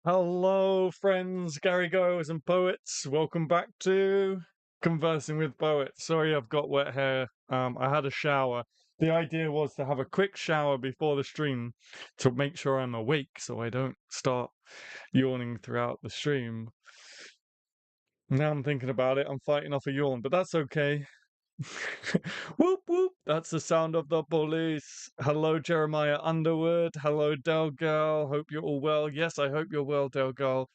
Hello, friends, Gary Goers and poets. Welcome back to Conversing with Poets. Sorry, I've got wet hair. I had a shower. The idea was to have a quick shower before the stream to make sure I'm awake so I don't start yawning throughout the stream. Now I'm thinking about it, I'm fighting off a yawn, but that's okay. Whoop whoop! That's the sound of the police. Hello, Jeremiah Underwood. Hello, Delgal. Hope you're all well. Yes, I hope you're well, Delgal.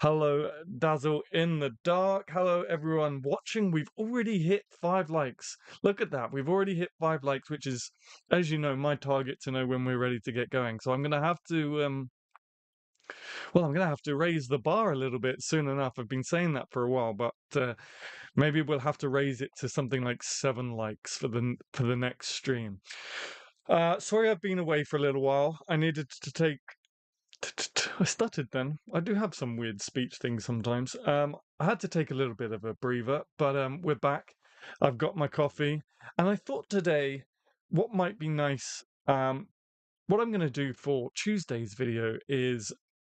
Hello, Dazzle in the Dark. Hello, everyone watching. We've already hit 5 likes. Look at that. We've already hit 5 likes, which is, as you know, my target to know when we're ready to get going. So I'm gonna have to I'm gonna have to raise the bar a little bit soon enough. I've been saying that for a while, but maybe we'll have to raise it to something like 7 likes for the next stream. Sorry, I've been away for a little while. I needed to take. I stuttered then. I do have some weird speech things sometimes. I had to take a little bit of a breather, but we're back. I've got my coffee, and I thought today, what might be nice. What I'm going to do for Tuesday's video is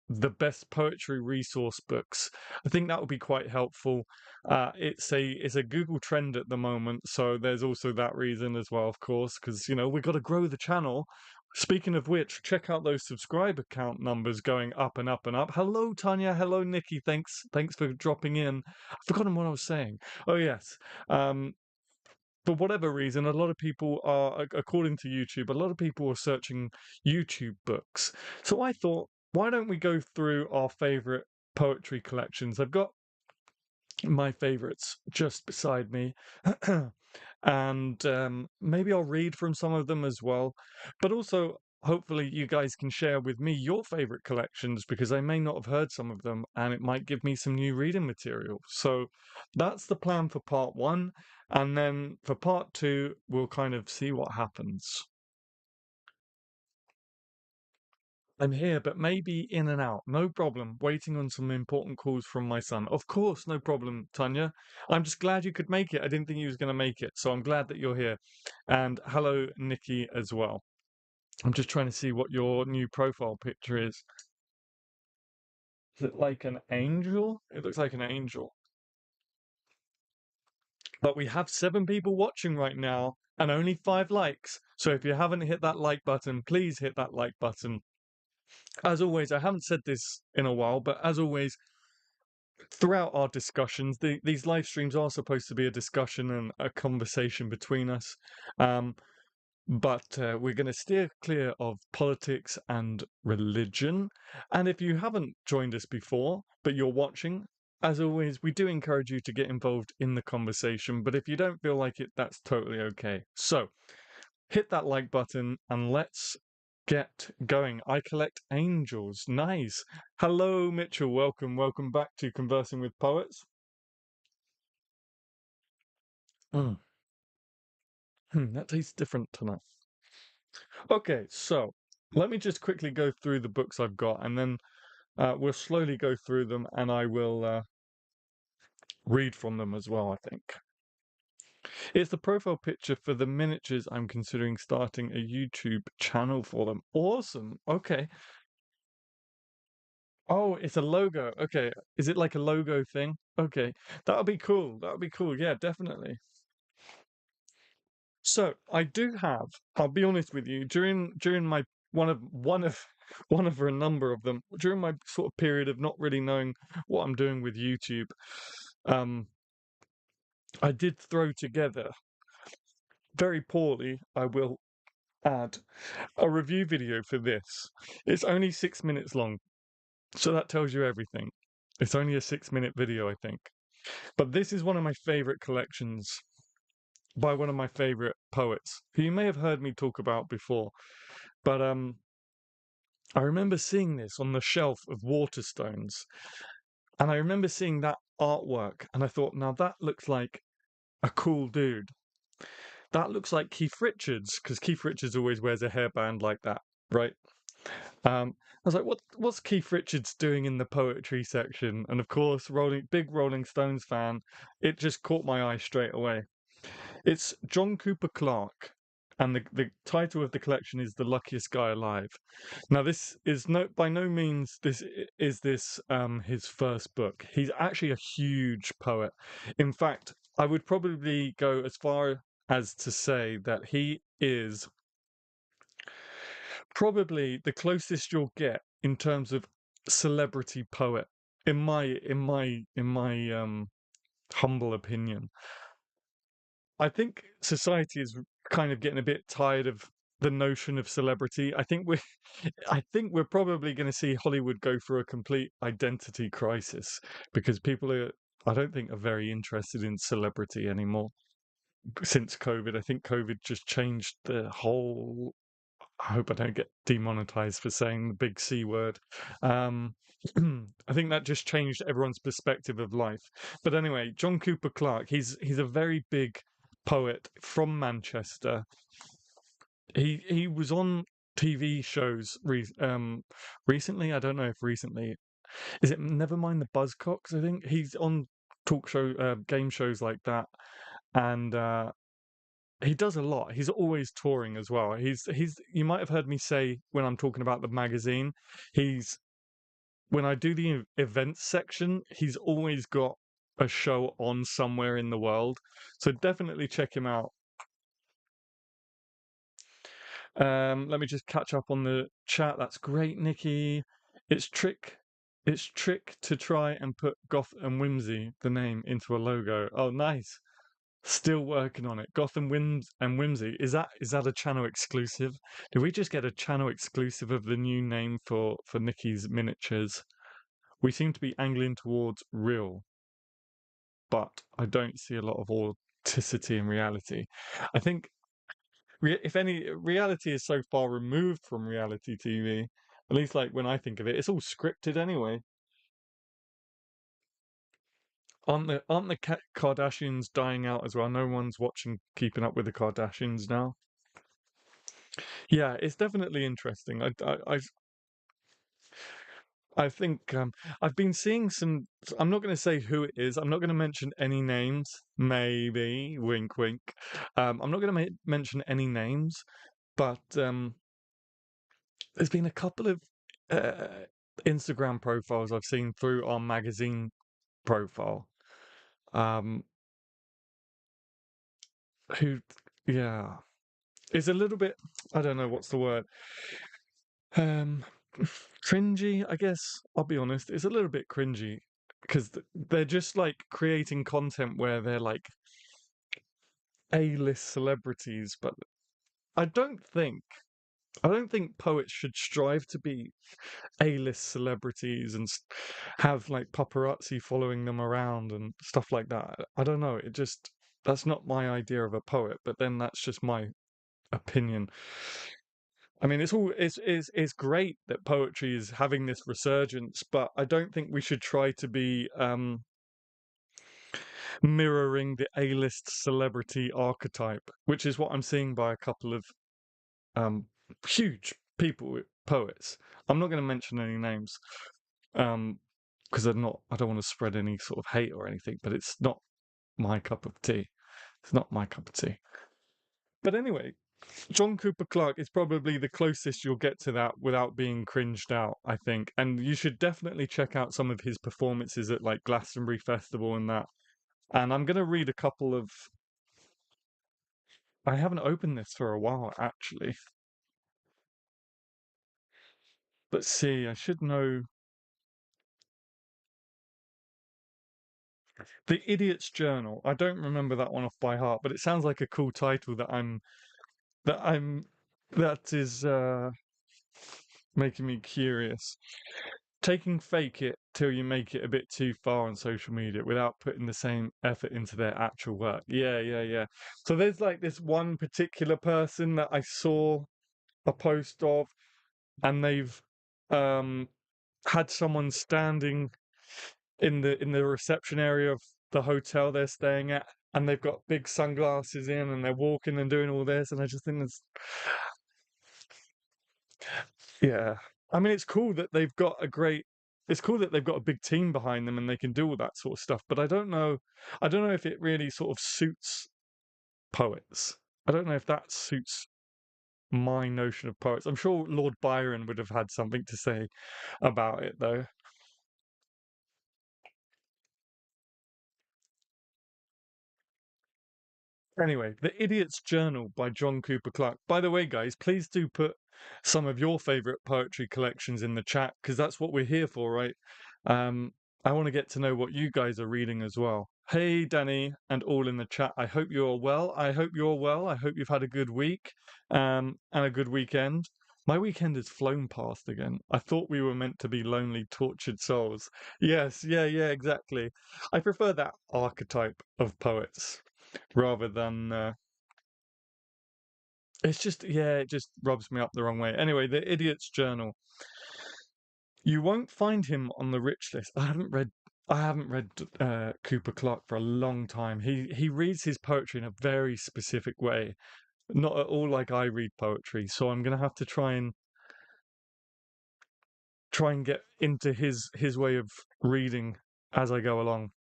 the best poetry resource books. I think that would be quite helpful. It's a Google trend at the moment, so there's also that reason as well, of course, because we've got to grow the channel. Speaking of which, check out those subscriber count numbers going up and up and up. Hello, Tanya. Hello, Nikki. Thanks for dropping in. I've forgotten what I was saying. Oh yes. Um, for whatever reason, a lot of people are, according to YouTube, a lot of people are searching YouTube books. So I thought, why don't we go through our favorite poetry collections? I've got my favorites just beside me. And maybe I'll read from some of them as well. But also, hopefully, you guys can share with me your favorite collections because I may not have heard some of them and it might give me some new reading material. So that's the plan for part one. And then for part two, we'll kind of see what happens. I'm here, but maybe in and out. No problem. Waiting on some important calls from my son. Of course, no problem, Tanya. I'm just glad you could make it. I didn't think you was going to make it, so I'm glad that you're here. And hello, Nikki, as well. I'm just trying to see what your new profile picture is. Is it like an angel? It looks like an angel. But we have 7 people watching right now and only 5 likes. So if you haven't hit that like button, please hit that like button. As always, I haven't said this in a while, but as always, throughout our discussions, these live streams are supposed to be a discussion and a conversation between us. But we're going to steer clear of politics and religion. And if you haven't joined us before, but you're watching, as always, we do encourage you to get involved in the conversation. But if you don't feel like it, that's totally okay. So hit that like button and let's get going. I collect angels. Nice. Hello, Mitchell. Welcome back to Conversing with Poets. Mm. That tastes different tonight. Okay, so let me just quickly go through the books I've got, and then we'll slowly go through them, and I will read from them as well, I think. It's the profile picture for the miniatures. I'm considering starting a YouTube channel for them. Awesome. Okay. Oh, it's a logo. Okay. Is it like a logo thing? Okay. That'll be cool. That'll be cool. Yeah, definitely. So I do have, I'll be honest with you, during my one of one of a number of them, during my sort of period of not really knowing what I'm doing with YouTube, um, I did throw together very poorly, I will add, a review video for this. It's only 6 minutes long, so that tells you everything. It's only a 6 minute video, I think. But this is one of my favorite collections by one of my favorite poets, who you may have heard me talk about before. But I remember seeing this on the shelf of Waterstones, and I remember seeing that artwork, and I thought, now that looks like a cool dude. That looks like Keith Richards, because Keith Richards always wears a hairband like that, right? I was like, what's Keith Richards doing in the poetry section? And of course, big Rolling Stones fan, it just caught my eye straight away. It's John Cooper Clarke, and the title of the collection is "The Luckiest Guy Alive." Now, this is no by no means this his first book. He's actually a huge poet. In fact, I would probably go as far as to say that he is probably the closest you'll get in terms of celebrity poet, in my humble opinion. I think society is kind of getting a bit tired of the notion of celebrity. I think we're probably going to see Hollywood go through a complete identity crisis because people are, I don't think, are very interested in celebrity anymore since COVID. I think COVID just changed the whole. I hope I don't get demonetized for saying the big C word. Um, I think that just changed everyone's perspective of life. But anyway, John Cooper Clarke, he's a very big poet from Manchester. He was on TV shows recently. I don't know if recently is it. Never mind the Buzzcocks. I think he's on talk show game shows like that, and he does a lot. He's always touring as well. He's you might have heard me say when I'm talking about the magazine, he's when I do the events section, he's always got a show on somewhere in the world. So definitely check him out. Let me just catch up on the chat. That's great, Nikki. It's trick it's trick to try and put goth and whimsy, the name, into a logo. Oh, nice. Still working on it. Gotham Whims and Whimsy. Is that a channel exclusive? Did we just get a channel exclusive of the new name for Nikki's miniatures? We seem to be angling towards real, but I don't see a lot of authenticity in reality. I think if any reality is so far removed from reality TV, at least like when I think of it, it's all scripted anyway. Aren't the Kardashians dying out as well? No one's watching Keeping Up with the Kardashians now. Yeah, it's definitely interesting. I think I've been seeing some. I'm not going to say who it is. I'm not going to mention any names. Maybe wink, wink. I'm not going to mention any names, but there's been a couple of uh, Instagram profiles I've seen through our magazine profile. Um, who, yeah, is a little bit. I don't know what's the word. Um, cringy, I guess. I'll be honest. It's a little bit cringy because they're just like creating content where they're like A-list celebrities, but I don't think I don't think poets should strive to be A-list celebrities and have like paparazzi following them around and stuff like that. I don't know. It just that's not my idea of a poet, but then that's just my opinion. I mean, it's great that poetry is having this resurgence, but I don't think we should try to be mirroring the A-list celebrity archetype, which is what I'm seeing by a couple of um, huge people, poets. I'm not going to mention any names because I don't want to spread any sort of hate or anything, but it's not my cup of tea. It's not my cup of tea. But anyway, John Cooper Clarke is probably the closest you'll get to that without being cringed out, I think. And you should definitely check out some of his performances at like Glastonbury Festival and that. And I'm going to read a couple of. I haven't opened this for a while, actually. Let's see, I should know. The Idiot's Journal. I don't remember that one off by heart, but it sounds like a cool title that I'm that is making me curious. Taking fake it till you make it a bit too far on social media without putting the same effort into their actual work. Yeah, yeah, yeah. So there's like this one particular person that I saw a post of, and they've um had someone standing in the reception area of the hotel they're staying at, and they've got big sunglasses in, and they're walking and doing all this, and I just think that's yeah. I mean, it's cool that they've got a great. It's cool that they've got a big team behind them and they can do all that sort of stuff. But I don't know. I don't know if it really sort of suits poets. I don't know if that suits my notion of poets. I'm sure Lord Byron would have had something to say about it, though. Anyway, The Idiot's Journal by John Cooper Clarke. By the way, guys, please do put some of your favorite poetry collections in the chat because that's what we're here for, right? Um, I want to get to know what you guys are reading as well. Hey, Danny, and all in the chat. I hope you're well. I hope you're well. I hope you've had a good week, and a good weekend. My weekend has flown past again. I thought we were meant to be lonely, tortured souls. Yes, yeah, yeah, exactly. I prefer that archetype of poets rather than it's just yeah, it just rubs me up the wrong way. Anyway, The Idiot's Journal. You won't find him on the rich list. I haven't read Cooper Clarke for a long time. He reads his poetry in a very specific way, not at all like I read poetry. So I'm gonna have to try and get into his way of reading as I go along.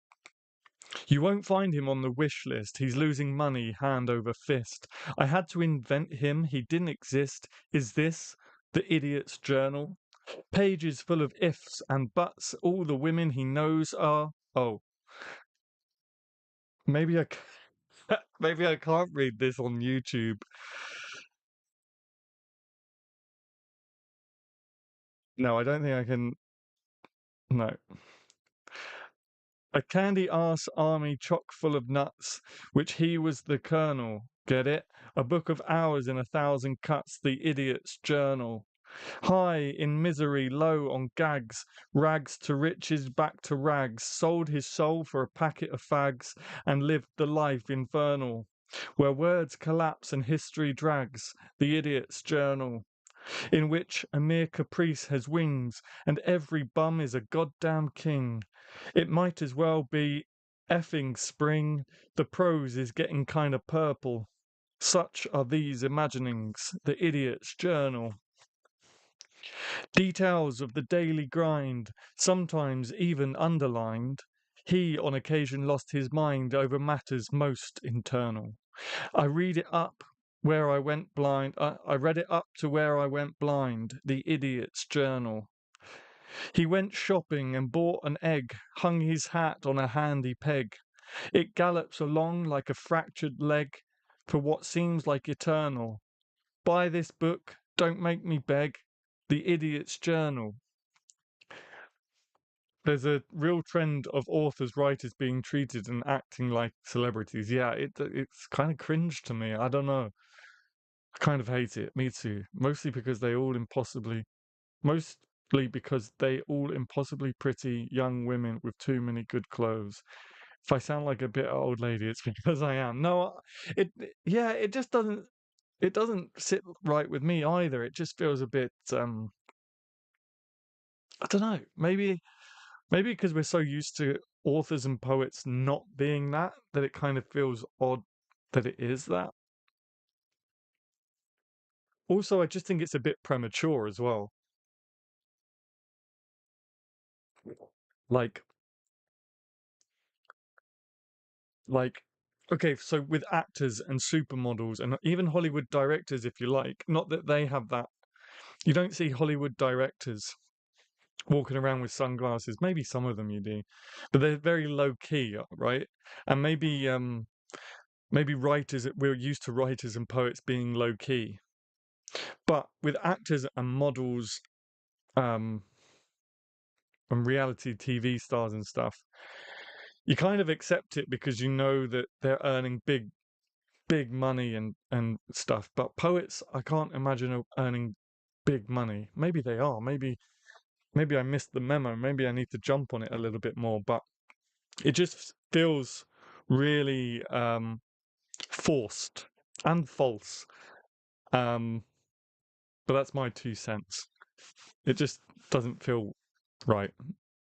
You won't find him on the wish list. He's losing money hand over fist. I had to invent him. He didn't exist. Is this the idiot's journal? Pages full of ifs and buts. All the women he knows are. Oh, maybe maybe I can't read this on YouTube. No, I don't think I can. No. A candy ass army chock full of nuts, which he was the colonel. Get it? A book of hours in 1,000 cuts, the idiot's journal. High in misery, low on gags, rags to riches, back to rags, sold his soul for a packet of fags, and lived the life infernal, where words collapse and history drags, the idiot's journal, in which a mere caprice has wings, and every bum is a goddamn king. It might as well be effing spring, the prose is getting kinda purple. Such are these imaginings, the idiot's journal. Details of the daily grind, sometimes even underlined. He on occasion lost his mind over matters most internal. I read it up where I went blind. I read it up to where I went blind. The idiot's journal. He went shopping and bought an egg, hung his hat on a handy peg. It gallops along like a fractured leg for what seems like eternal. Buy this book, don't make me beg. The Idiot's Journal. There's a real trend of authors, writers being treated and acting like celebrities. Yeah, it's kind of cringe to me. I don't know. I kind of hate it. Me too. Mostly because they all impossibly pretty young women with too many good clothes. If I sound like a bit old lady, it's because I am. No, yeah, it doesn't sit right with me either. It just feels a bit I don't know. Maybe because we're so used to authors and poets not being that it kind of feels odd that it is that. Also, I just think it's a bit premature as well. Like, like, okay, so with actors and supermodels and even Hollywood directors, if you like, not that they have that. You don't see Hollywood directors walking around with sunglasses. Maybe some of them you do, but they're very low key, right? And maybe writers, we're used to writers and poets being low key. But with actors and models, um, and reality TV stars and stuff, you kind of accept it because you know that they're earning big money and stuff. But poets, I can't imagine earning big money. Maybe they are. Maybe I missed the memo. Maybe I need to jump on it a little bit more. But it just feels really forced and false. Um, but that's my 2 cents. It just doesn't feel right.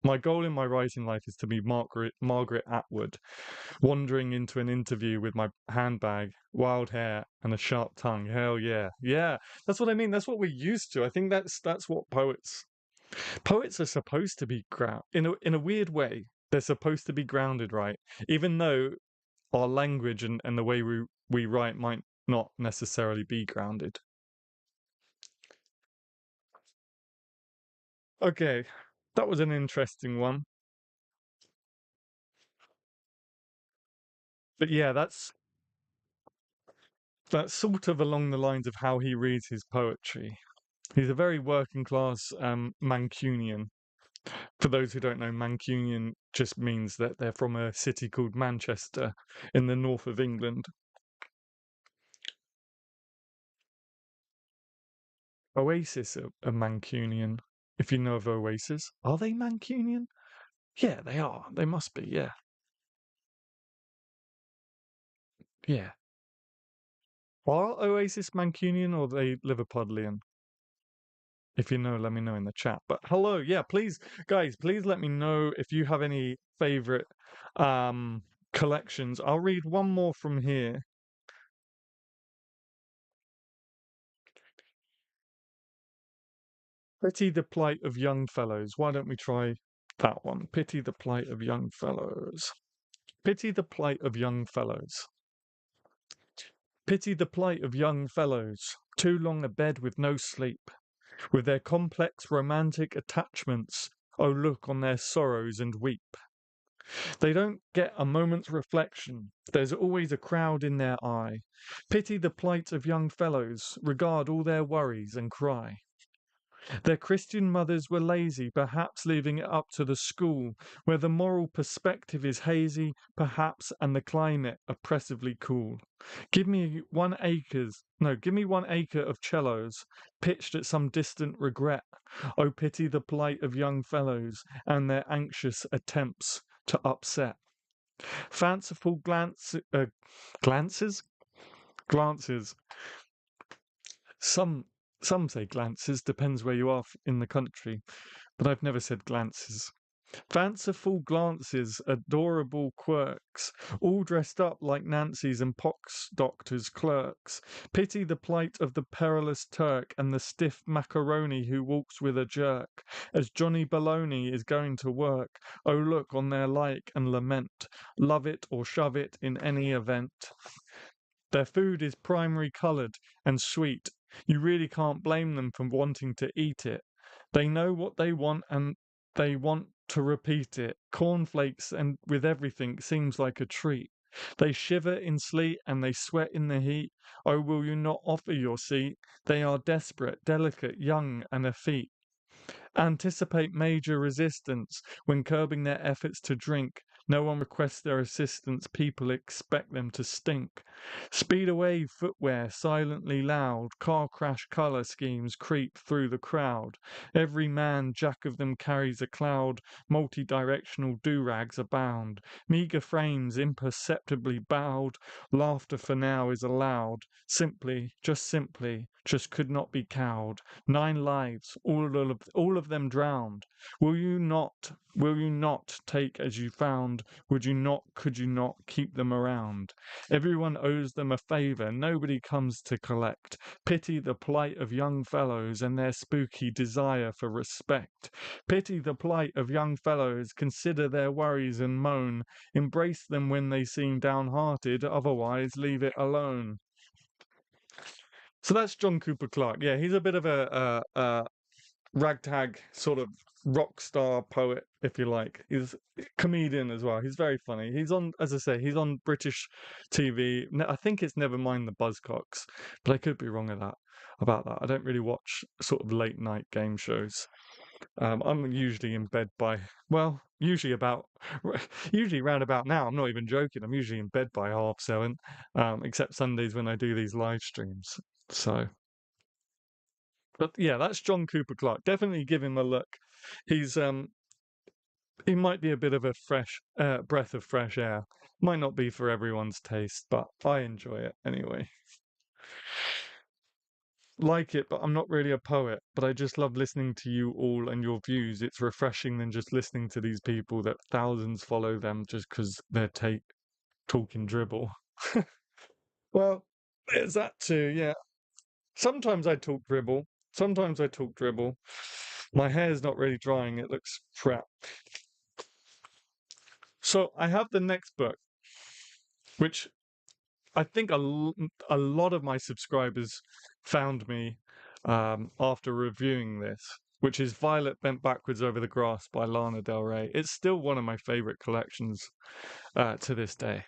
My goal in my writing life is to be Margaret Atwood, wandering into an interview with my handbag, wild hair, and a sharp tongue. Hell yeah, yeah. That's what I mean. That's what we're used to. I think that's what poets are supposed to be in a weird way. They're supposed to be grounded, right? Even though our language and the way we write might not necessarily be grounded. Okay, that was an interesting one. But yeah, that's sort of along the lines of how he reads his poetry. He's a very working class Mancunian. For those who don't know, Mancunian just means that they're from a city called Manchester in the north of England. Oasis are Mancunian. If you know of Oasis, are they Mancunian? Yeah, they are. They must be. Yeah, yeah. Are Oasis Mancunian or are they Liverpudlian? If you know, let me know in the chat. But hello, yeah, please, guys, please let me know if you have any favorite um collections. I'll read one more from here. Pity the plight of young fellows. Why don't we try that one? Pity the plight of young fellows. Pity the plight of young fellows. Pity the plight of young fellows, too long abed with no sleep, with their complex romantic attachments. Oh, look on their sorrows and weep. They don't get a moment's reflection. There's always a crowd in their eye. Pity the plight of young fellows, regard all their worries and cry. Their Christian mothers were lazy, perhaps leaving it up to the school, where the moral perspective is hazy, perhaps, and the climate oppressively cool. Give me 1 acre, no, give me 1 acre of cellos, pitched at some distant regret. Oh, pity the plight of young fellows and their anxious attempts to upset. Fanciful glances, glances. Some some say glances, depends where you are in the country, but I've never said glances. Fanciful glances, adorable quirks, all dressed up like Nancy's and pox doctors' clerks. Pity the plight of the perilous Turk and the stiff macaroni who walks with a jerk, as Johnny Baloney is going to work. Oh, look on their like and lament, love it or shove it in any event. Their food is primary coloured and sweet. You really can't blame them for wanting to eat it. They know what they want and they want to repeat it. Cornflakes and with everything seems like a treat. They shiver in sleet and they sweat in the heat. Oh, will you not offer your seat? They are desperate, delicate, young, and effete. Anticipate major resistance when curbing their efforts to drink. No one requests their assistance, people expect them to stink. Speed away footwear silently loud, car crash colour schemes creep through the crowd. Every man jack of them carries a cloud, multi-directional do-rags abound. Meagre frames imperceptibly bowed, laughter for now is allowed. Simply, just could not be cowed. 9 lives, all of them drowned. Will you not take as you found? Would you not, could you not keep them around? Everyone owes them a favour, nobody comes to collect. Pity the plight of young fellows and their spooky desire for respect. Pity the plight of young fellows, consider their worries and moan. Embrace them when they seem downhearted, otherwise leave it alone. So that's John Cooper Clarke. Yeah, he's a bit of a ragtag sort of rock star poet, if you like. He's a comedian as well. He's very funny. He's on, as I say, he's on British TV. I think it's Nevermind the Buzzcocks, but I could be wrong about that. I don't really watch sort of late night game shows. I'm usually in bed by, well, usually round about now. I'm not even joking. I'm usually in bed by 7:30, except Sundays when I do these live streams. So, but yeah, that's John Cooper Clarke. Definitely give him a look. He's he might be a bit of a fresh breath of fresh air. Might not be for everyone's taste, but I enjoy it anyway. Like it, but I'm not really a poet. But I just love listening to you all and your views. It's refreshing than just listening to these people that thousands follow them just because they're talking dribble. Well, there's that too. Yeah. Sometimes I talk dribble. Sometimes I talk dribble. My hair's not really drying. It looks crap. So I have the next book, which I think a lot of my subscribers found me after reviewing this, which is Violet Bent Backwards Over the Grass by Lana Del Rey. It's still one of my favorite collections to this day.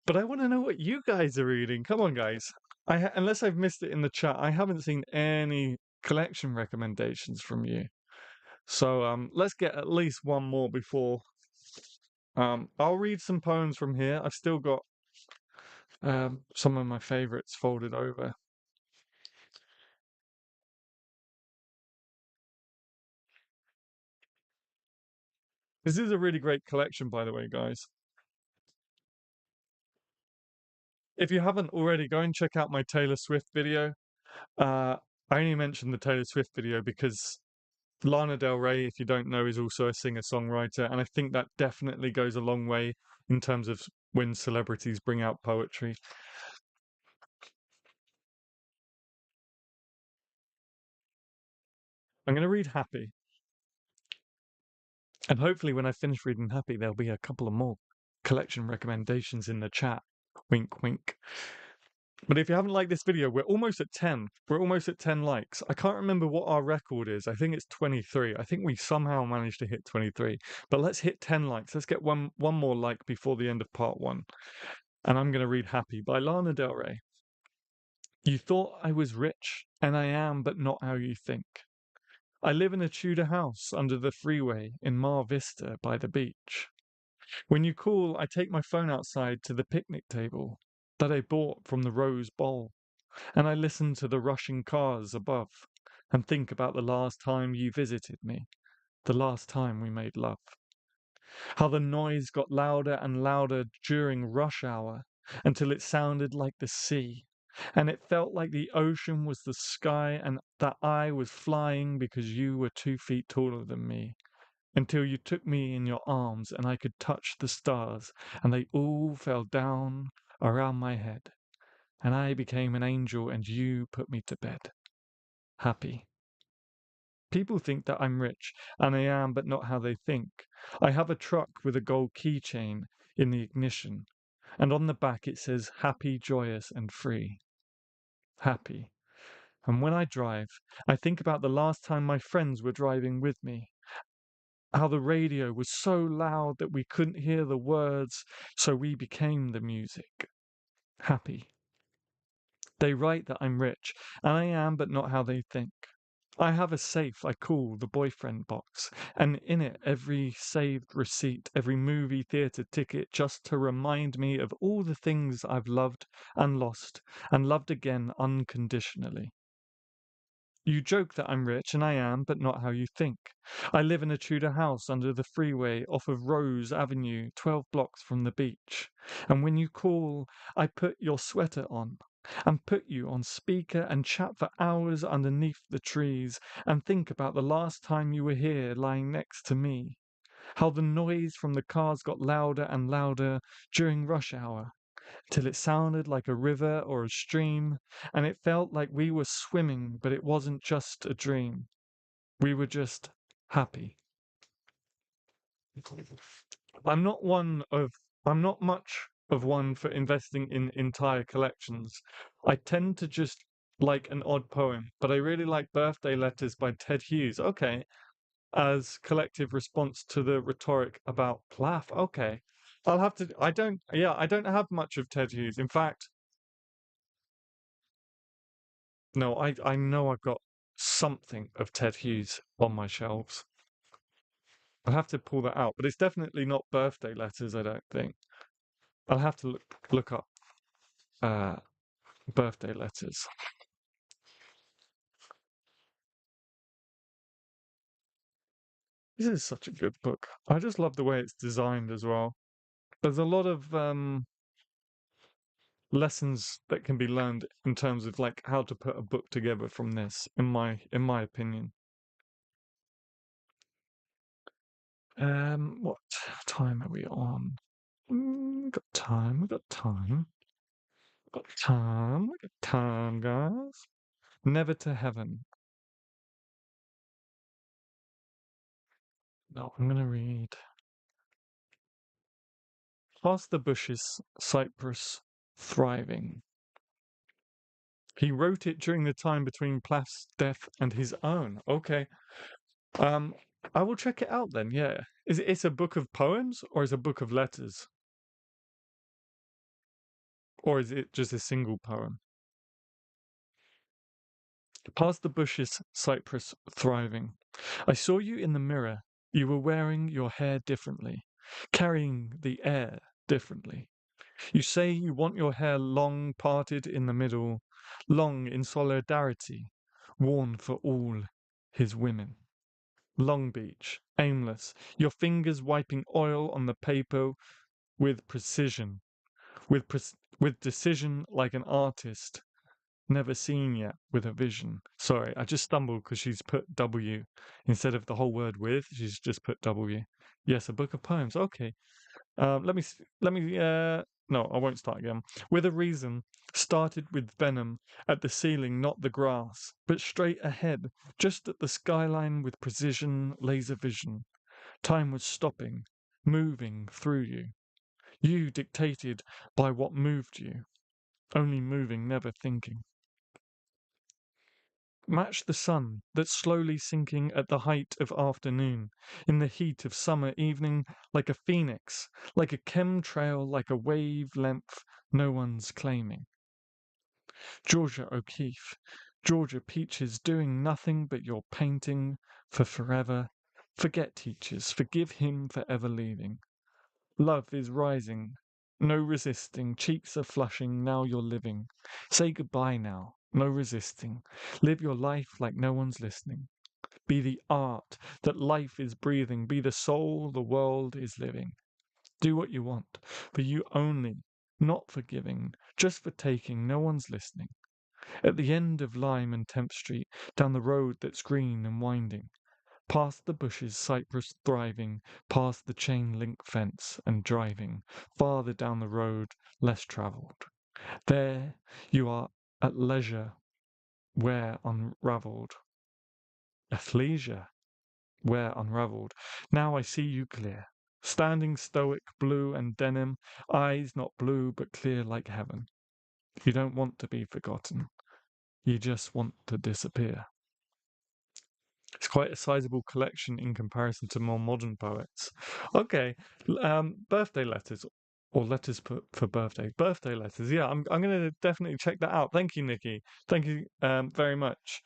But I want to know what you guys are reading. Come on, guys. Unless I've missed it in the chat, I haven't seen any collection recommendations from you. So let's get at least one more before. I'll read some poems from here. I've still got some of my favorites folded over. This is a really great collection, by the way, guys. If you haven't already, go and check out my Taylor Swift video. I only mentioned the Taylor Swift video because Lana Del Rey, if you don't know, is also a singer-songwriter, and I think that definitely goes a long way in terms of when celebrities bring out poetry. I'm going to read Happy, and hopefully when I finish reading Happy, there'll be a couple of more collection recommendations in the chat. Wink, wink. But if you haven't liked this video, we're almost at 10. We're almost at 10 likes. I can't remember what our record is. I think it's 23. I think we somehow managed to hit 23. But let's hit 10 likes. Let's get one more like before the end of part 1. And I'm going to read Happy by Lana Del Rey. You thought I was rich, and I am, but not how you think. I live in a Tudor house under the freeway in Mar Vista by the beach. When you call, I take my phone outside to the picnic table that I bought from the Rose Bowl, and I listen to the rushing cars above and think about the last time you visited me, the last time we made love. How the noise got louder and louder during rush hour until it sounded like the sea, and it felt like the ocean was the sky and that I was flying because you were 2 feet taller than me, until you took me in your arms and I could touch the stars and they all fell down around my head, and I became an angel and you put me to bed. Happy. People think that I'm rich, and I am, but not how they think. I have a truck with a gold keychain in the ignition, and on the back it says happy, joyous, and free. Happy. And when I drive, I think about the last time my friends were driving with me. How the radio was so loud that we couldn't hear the words, so we became the music. Happy. They write that I'm rich, and I am, but not how they think. I have a safe I call the boyfriend box, and in it every saved receipt, every movie theatre ticket, just to remind me of all the things I've loved and loved again unconditionally. You joke that I'm rich, and I am, but not how you think. I live in a Tudor house under the freeway off of Rose Avenue, 12 blocks from the beach. And when you call, I put your sweater on and put you on speaker and chat for hours underneath the trees and think about the last time you were here lying next to me. How the noise from the cars got louder and louder during rush hour till it sounded like a river or a stream, and it felt like we were swimming, but it wasn't just a dream. We were just happy. I'm not one of I'm not much of one for investing in entire collections. I tend to just like an odd poem, but I really like Birthday Letters by Ted Hughes. Okay. As collective response to the rhetoric about Plath. Okay. I don't have much of Ted Hughes. In fact, no, I know I've got something of Ted Hughes on my shelves. I'll have to pull that out, but it's definitely not Birthday Letters, I don't think. I'll have to look up uh, Birthday Letters. This is such a good book. I just love the way it's designed as well. There's a lot of lessons that can be learned in terms of like how to put a book together from this, in my opinion. What time are we on? Got time. We got time. Got time. We got time, guys. Never to Heaven. No, I'm gonna read. Past the bushes, cypress, thriving. He wrote it during the time between Plath's death and his own. Okay. Um, I will check it out then. Yeah. It's a book of poems or is it a book of letters? Or is it just a single poem? Past the bushes, cypress thriving. I saw you in the mirror. You were wearing your hair differently, carrying the air differently. You say you want your hair long parted in the middle, long in solidarity, worn for all his women. Long Beach, aimless, your fingers wiping oil on the paper with precision, with decision like an artist never seen yet with a vision. Sorry, I just stumbled because she's put W instead of the whole word with. She's just put W. Yes, a book of poems. Okay. Let me. No, I won't start again. With a reason, started with venom at the ceiling, not the grass, but straight ahead, just at the skyline with precision, laser vision. Time was stopping, moving through you. You dictated by what moved you, only moving, never thinking. Match the sun that's slowly sinking at the height of afternoon, in the heat of summer evening, like a phoenix, like a chemtrail, like a wavelength no one's claiming. Georgia O'Keeffe, Georgia Peaches doing nothing but your painting for forever. Forget teachers, forgive him for ever leaving. Love is rising, no resisting, cheeks are flushing, now you're living. Say goodbye now, no resisting. Live your life like no one's listening. Be the art that life is breathing, be the soul the world is living. Do what you want, for you only, not for giving, just for taking, no one's listening. At the end of Lime and 10th Street, down the road that's green and winding, past the bushes, cypress thriving, past the chain link fence and driving, farther down the road, less travelled. There you are at leisure, where unravelled. Athleisure, where unravelled. Now I see you clear. Standing stoic, blue and denim, eyes not blue but clear like heaven. You don't want to be forgotten. You just want to disappear. It's quite a sizable collection in comparison to more modern poets. Okay, birthday letters or letters for birthdays. Birthday letters. Yeah, I'm going to definitely check that out. Thank you, Nikki. Thank you very much.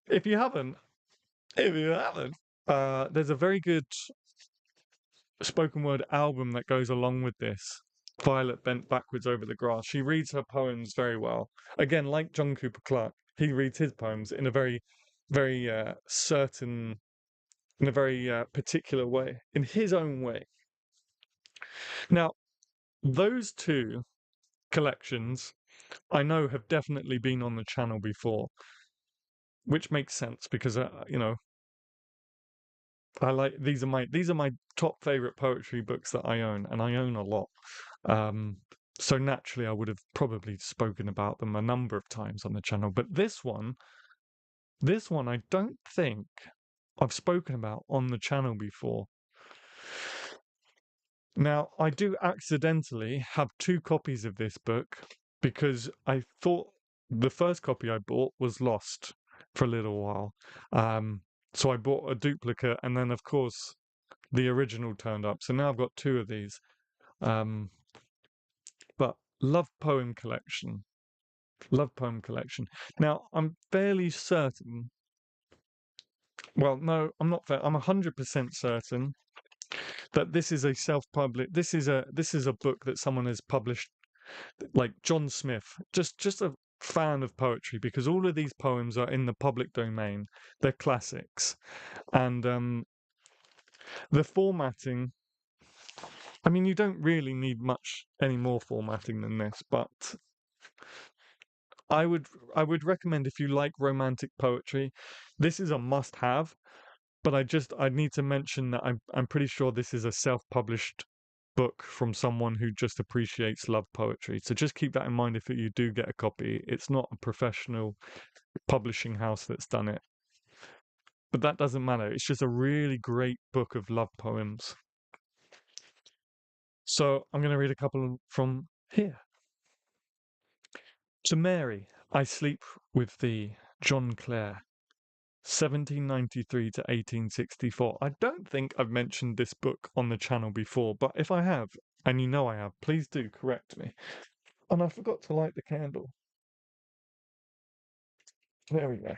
If you haven't, if you haven't, there's a very good spoken word album that goes along with this. Violet bent backwards over the grass. She reads her poems very well. Again, like John Cooper Clarke, he reads his poems in a very certain, in a very particular way, in his own way. Now, those two collections I know have definitely been on the channel before, which makes sense because I like these are my top favorite poetry books that I own, and I own a lot. Um, so naturally, I would have probably spoken about them a number of times on the channel. But this one, I don't think I've spoken about on the channel before. Now, I do accidentally have two copies of this book because I thought the first copy I bought was lost for a little while. So I bought a duplicate, and then, of course, the original turned up. So now I've got two of these. Um, but Love Poem Collection. Love Poem Collection. Now, I'm fairly certain. Well, no, I'm not fair. I'm 100% certain that this is a self-published. This is a book that someone has published, like John Smith. Just a fan of poetry because all of these poems are in the public domain. They're classics, and the formatting. I mean, you don't really need much any more formatting than this, but I would recommend if you like romantic poetry, this is a must-have. But I need to mention that I'm pretty sure this is a self-published book from someone who just appreciates love poetry. So just keep that in mind if you do get a copy. It's not a professional publishing house that's done it. But that doesn't matter. It's just a really great book of love poems. So I'm going to read a couple from here. To Mary, I sleep with thee, John Clare, 1793 to 1864. I don't think I've mentioned this book on the channel before, but if I have, and you know I have, please do correct me. And I forgot to light the candle. There we go.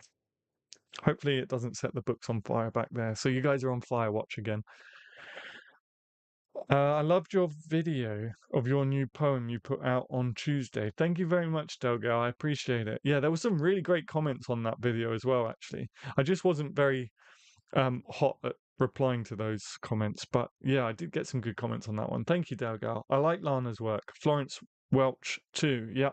Hopefully it doesn't set the books on fire back there. So you guys are on fire watch again. I loved your video of your new poem you put out on Tuesday. Thank you very much, Delgo. I appreciate it. Yeah, there were some really great comments on that video as well, actually. I just wasn't very hot at replying to those comments, but yeah, I did get some good comments on that one. Thank you, Delgal. I like Lana's work. Florence Welch too. Yeah,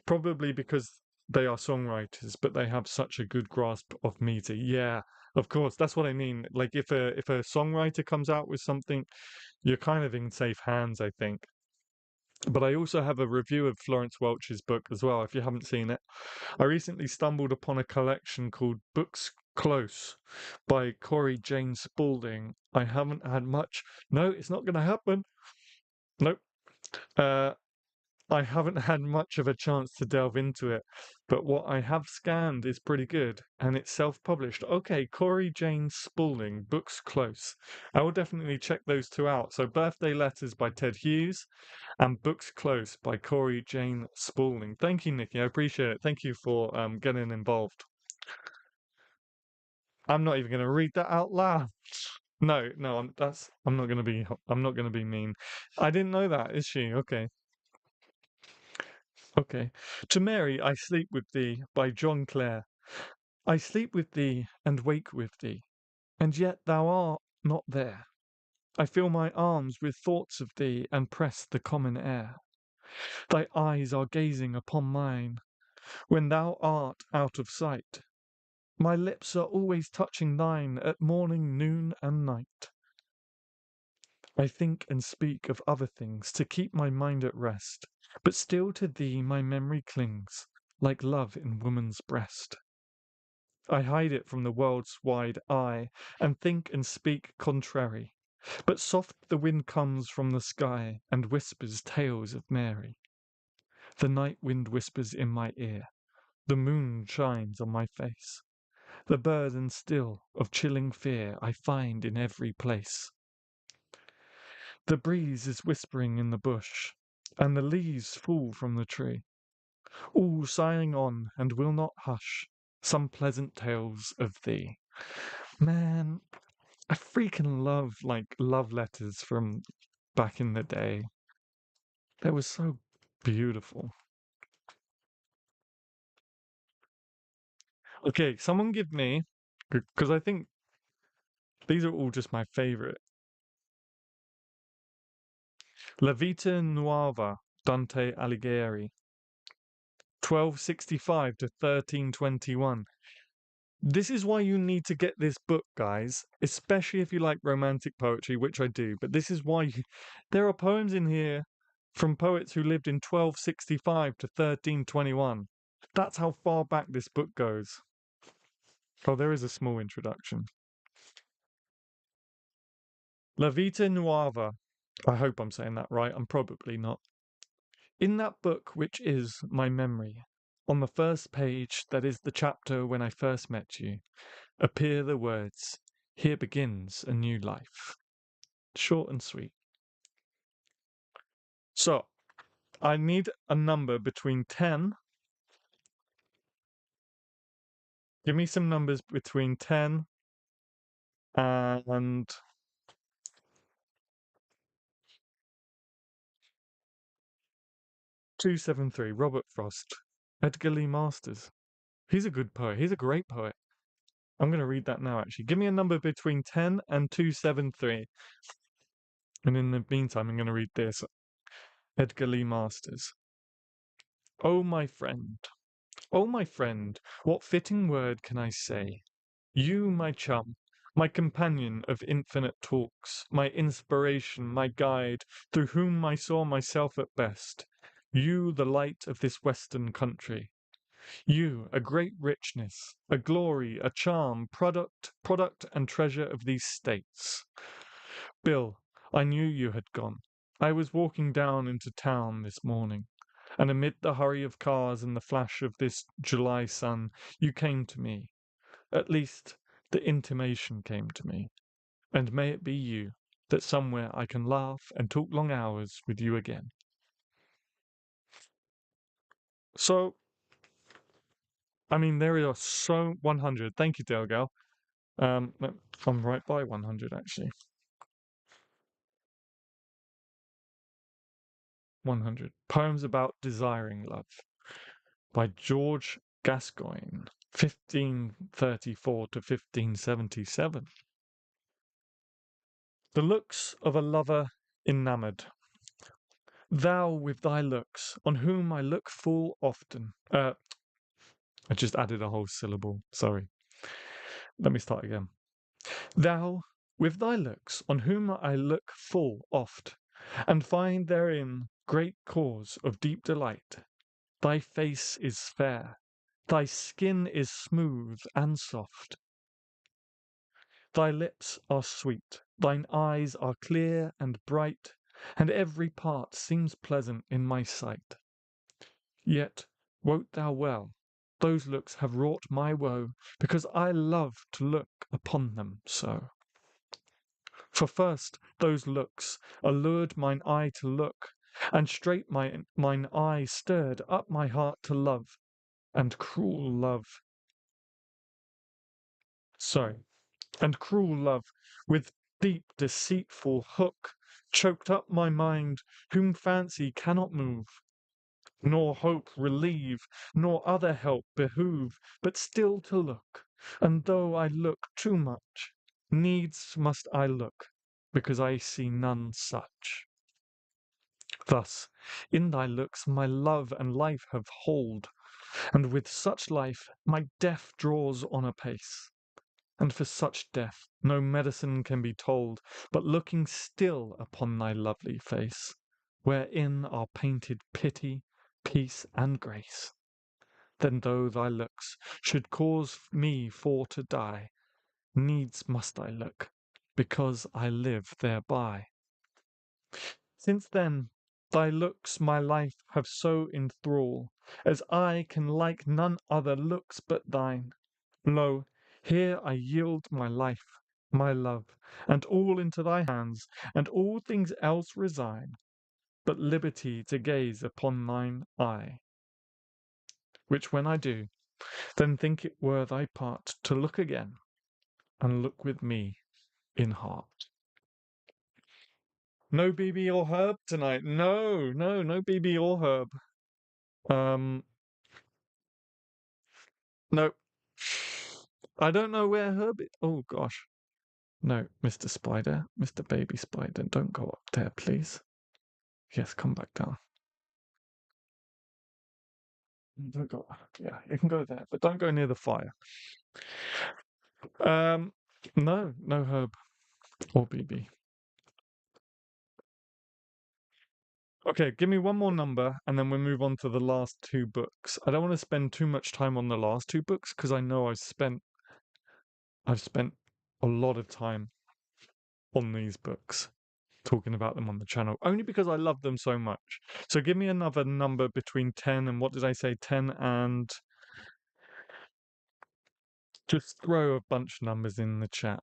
probably because they are songwriters, but they have such a good grasp of meter. Yeah, of course. That's what I mean. Like if a songwriter comes out with something, you're kind of in safe hands, I think. But I also have a review of Florence Welch's book as well, if you haven't seen it. I recently stumbled upon a collection called Books Close by Corey Jane Spaulding. I haven't had much. No, it's not going to happen. Nope. Uh, I haven't had much of a chance to delve into it, but what I have scanned is pretty good, and it's self-published. Okay, Corey Jane Spaulding, Books Close. I will definitely check those two out. So, Birthday Letters by Ted Hughes and Books Close by Corey Jane Spaulding. Thank you, Nikki. I appreciate it. Thank you for getting involved. I'm not even going to read that out loud. No, no, I'm not going to be mean. I didn't know that. Is she? Okay. Okay. To Mary, I Sleep with Thee by John Clare. I sleep with thee and wake with thee, and yet thou art not there. I fill my arms with thoughts of thee and press the common air. Thy eyes are gazing upon mine when thou art out of sight. My lips are always touching thine at morning, noon, and night. I think and speak of other things to keep my mind at rest, but still to thee my memory clings, like love in woman's breast. I hide it from the world's wide eye, and think and speak contrary, but soft the wind comes from the sky, and whispers tales of Mary. The night wind whispers in my ear, the moon shines on my face. The burden still of chilling fear I find in every place. The breeze is whispering in the bush, and the leaves fall from the tree, all sighing on and will not hush some pleasant tales of thee. Man, I freaking love like love letters from back in the day. They were so beautiful. Okay, someone give me, because I think these are all just my favorite. La Vita Nuova, Dante Alighieri, 1265 to 1321. This is why you need to get this book, guys, especially if you like romantic poetry, which I do. But this is why there are poems in here from poets who lived in 1265 to 1321. That's how far back this book goes. Oh, there is a small introduction. La Vita Nuova. I hope I'm saying that right. I'm probably not. In that book, which is my memory, on the first page, that is the chapter when I first met you, appear the words, "Here begins a new life." Short and sweet. So, I need a number between 10. Give me some numbers between 10 and 273. Robert Frost. Edgar Lee Masters. He's a good poet. He's a great poet. I'm going to read that now, actually. Give me a number between 10 and 273. And in the meantime, I'm going to read this. Edgar Lee Masters. Oh, my friend. Oh, my friend, what fitting word can I say? You, my chum, my companion of infinite talks, my inspiration, my guide, through whom I saw myself at best. You, the light of this western country. You, a great richness, a glory, a charm, product and treasure of these states. Bill, I knew you had gone. I was walking down into town this morning. And amid the hurry of cars and the flash of this July sun, you came to me. At least, the intimation came to me. And may it be you, that somewhere I can laugh and talk long hours with you again. So, I mean, there are so 100. Thank you, Delgal. I'm right by 100 actually. 100 poems about desiring love by George Gascoigne, 1534 to 1577. The looks of a lover enamoured. Thou with thy looks, on whom I look full often. I just added a whole syllable. Sorry. Let me start again. Thou with thy looks, on whom I look full oft, and find therein great cause of deep delight. Thy face is fair, thy skin is smooth and soft. Thy lips are sweet, thine eyes are clear and bright, and every part seems pleasant in my sight. Yet, wot thou well, those looks have wrought my woe, because I love to look upon them so. For first those looks allured mine eye to look, and straight mine eye stirred up my heart to love, and cruel love. And cruel love, with deep deceitful hook, choked up my mind, whom fancy cannot move, nor hope relieve, nor other help behoove, but still to look. And though I look too much, needs must I look, because I see none such. Thus, in thy looks my love and life have hold, and with such life my death draws on apace. And for such death no medicine can be told, but looking still upon thy lovely face, wherein are painted pity, peace, and grace. Then though thy looks should cause me for to die, needs must I look, because I live thereby. Since then thy looks my life have so enthrall, as I can like none other looks but thine. Lo, here I yield my life, my love, and all into thy hands, and all things else resign, but liberty to gaze upon thine eye. Which when I do, then think it were thy part to look again, and look with me in heart. No BB or Herb tonight. No BB or Herb. No. I don't know where Herb is. Oh gosh. No, Mr. Spider, Mr. Baby Spider, don't go up there, please. Yes, come back down. Don't go. Yeah, you can go there, but don't go near the fire. Um, no Herb or BB. Okay, give me one more number, and then we'll move on to the last two books. I don't want to spend too much time on the last two books because I know I've spent a lot of time on these books, talking about them on the channel, only because I love them so much. So give me another number between 10 and what did I say? 10 and just throw a bunch of numbers in the chat.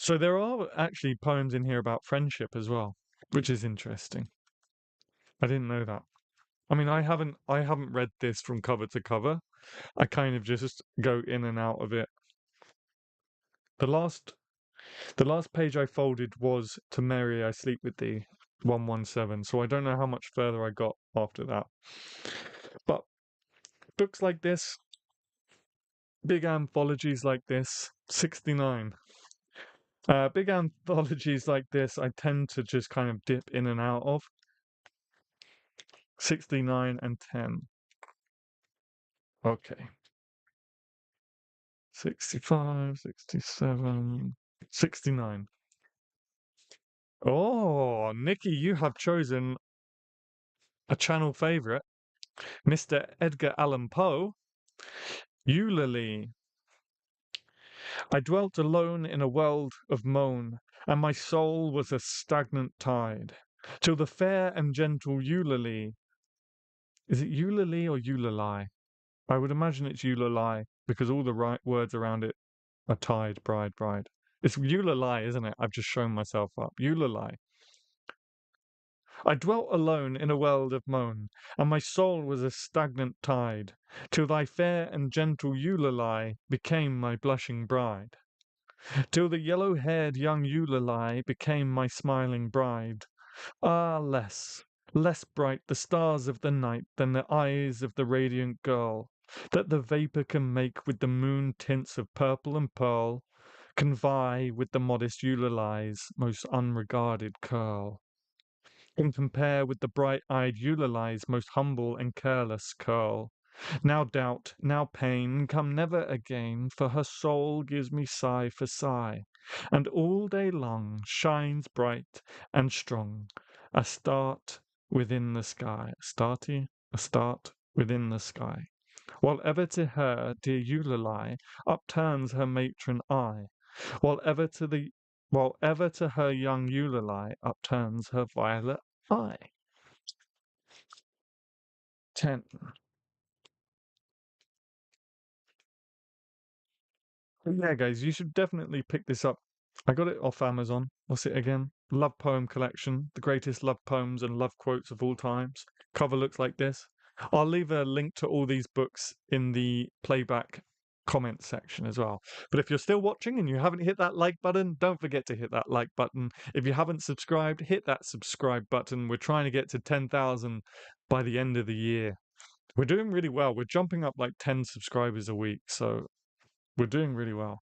So there are actually poems in here about friendship as well, which is interesting. I didn't know that. I mean, I haven't read this from cover to cover. I kind of just go in and out of it. The last the last page I folded was To Mary I Sleep With Thee, 117. So I don't know how much further I got after that. But books like this, big anthologies like this, 69. Big anthologies like this, I tend to just kind of dip in and out of. 69 and 10. Okay. 65, 67, 69. Oh, Nikki, you have chosen a channel favorite, Mr. Edgar Allan Poe, Eulalie. I dwelt alone in a world of moan, and my soul was a stagnant tide, till the fair and gentle Eulalie, is it Eulalie or Eulalie? I would imagine it's Eulalie because all the right words around it are tide, bride, bride. It's Eulalie, isn't it? I've just shown myself up. Eulalie. I dwelt alone in a world of moan, and my soul was a stagnant tide, till thy fair and gentle Eulalie became my blushing bride. Till the yellow-haired young Eulalie became my smiling bride. Ah, less bright the stars of the night than the eyes of the radiant girl, that the vapour can make with the moon tints of purple and pearl, can vie with the modest Eulalie's most unregarded curl, can compare with the bright-eyed Eulalie's most humble and careless curl. Now doubt, now pain, come never again, for her soul gives me sigh for sigh, and all day long shines bright and strong, a start within the sky, a start within the sky. While ever to her dear Eulalie upturns her matron eye, while ever to the while ever to her young Eulalie upturns her violet eye. 10. Yeah, guys, you should definitely pick this up. I got it off Amazon. What's it again? Love Poem Collection, the greatest love poems and love quotes of all times. Cover looks like this. I'll leave a link to all these books in the playback comment section as well. But if you're still watching and you haven't hit that like button, don't forget to hit that like button. If you haven't subscribed, hit that subscribe button. We're trying to get to 10,000 by the end of the year. We're doing really well. We're jumping up like 10 subscribers a week, so we're doing really well.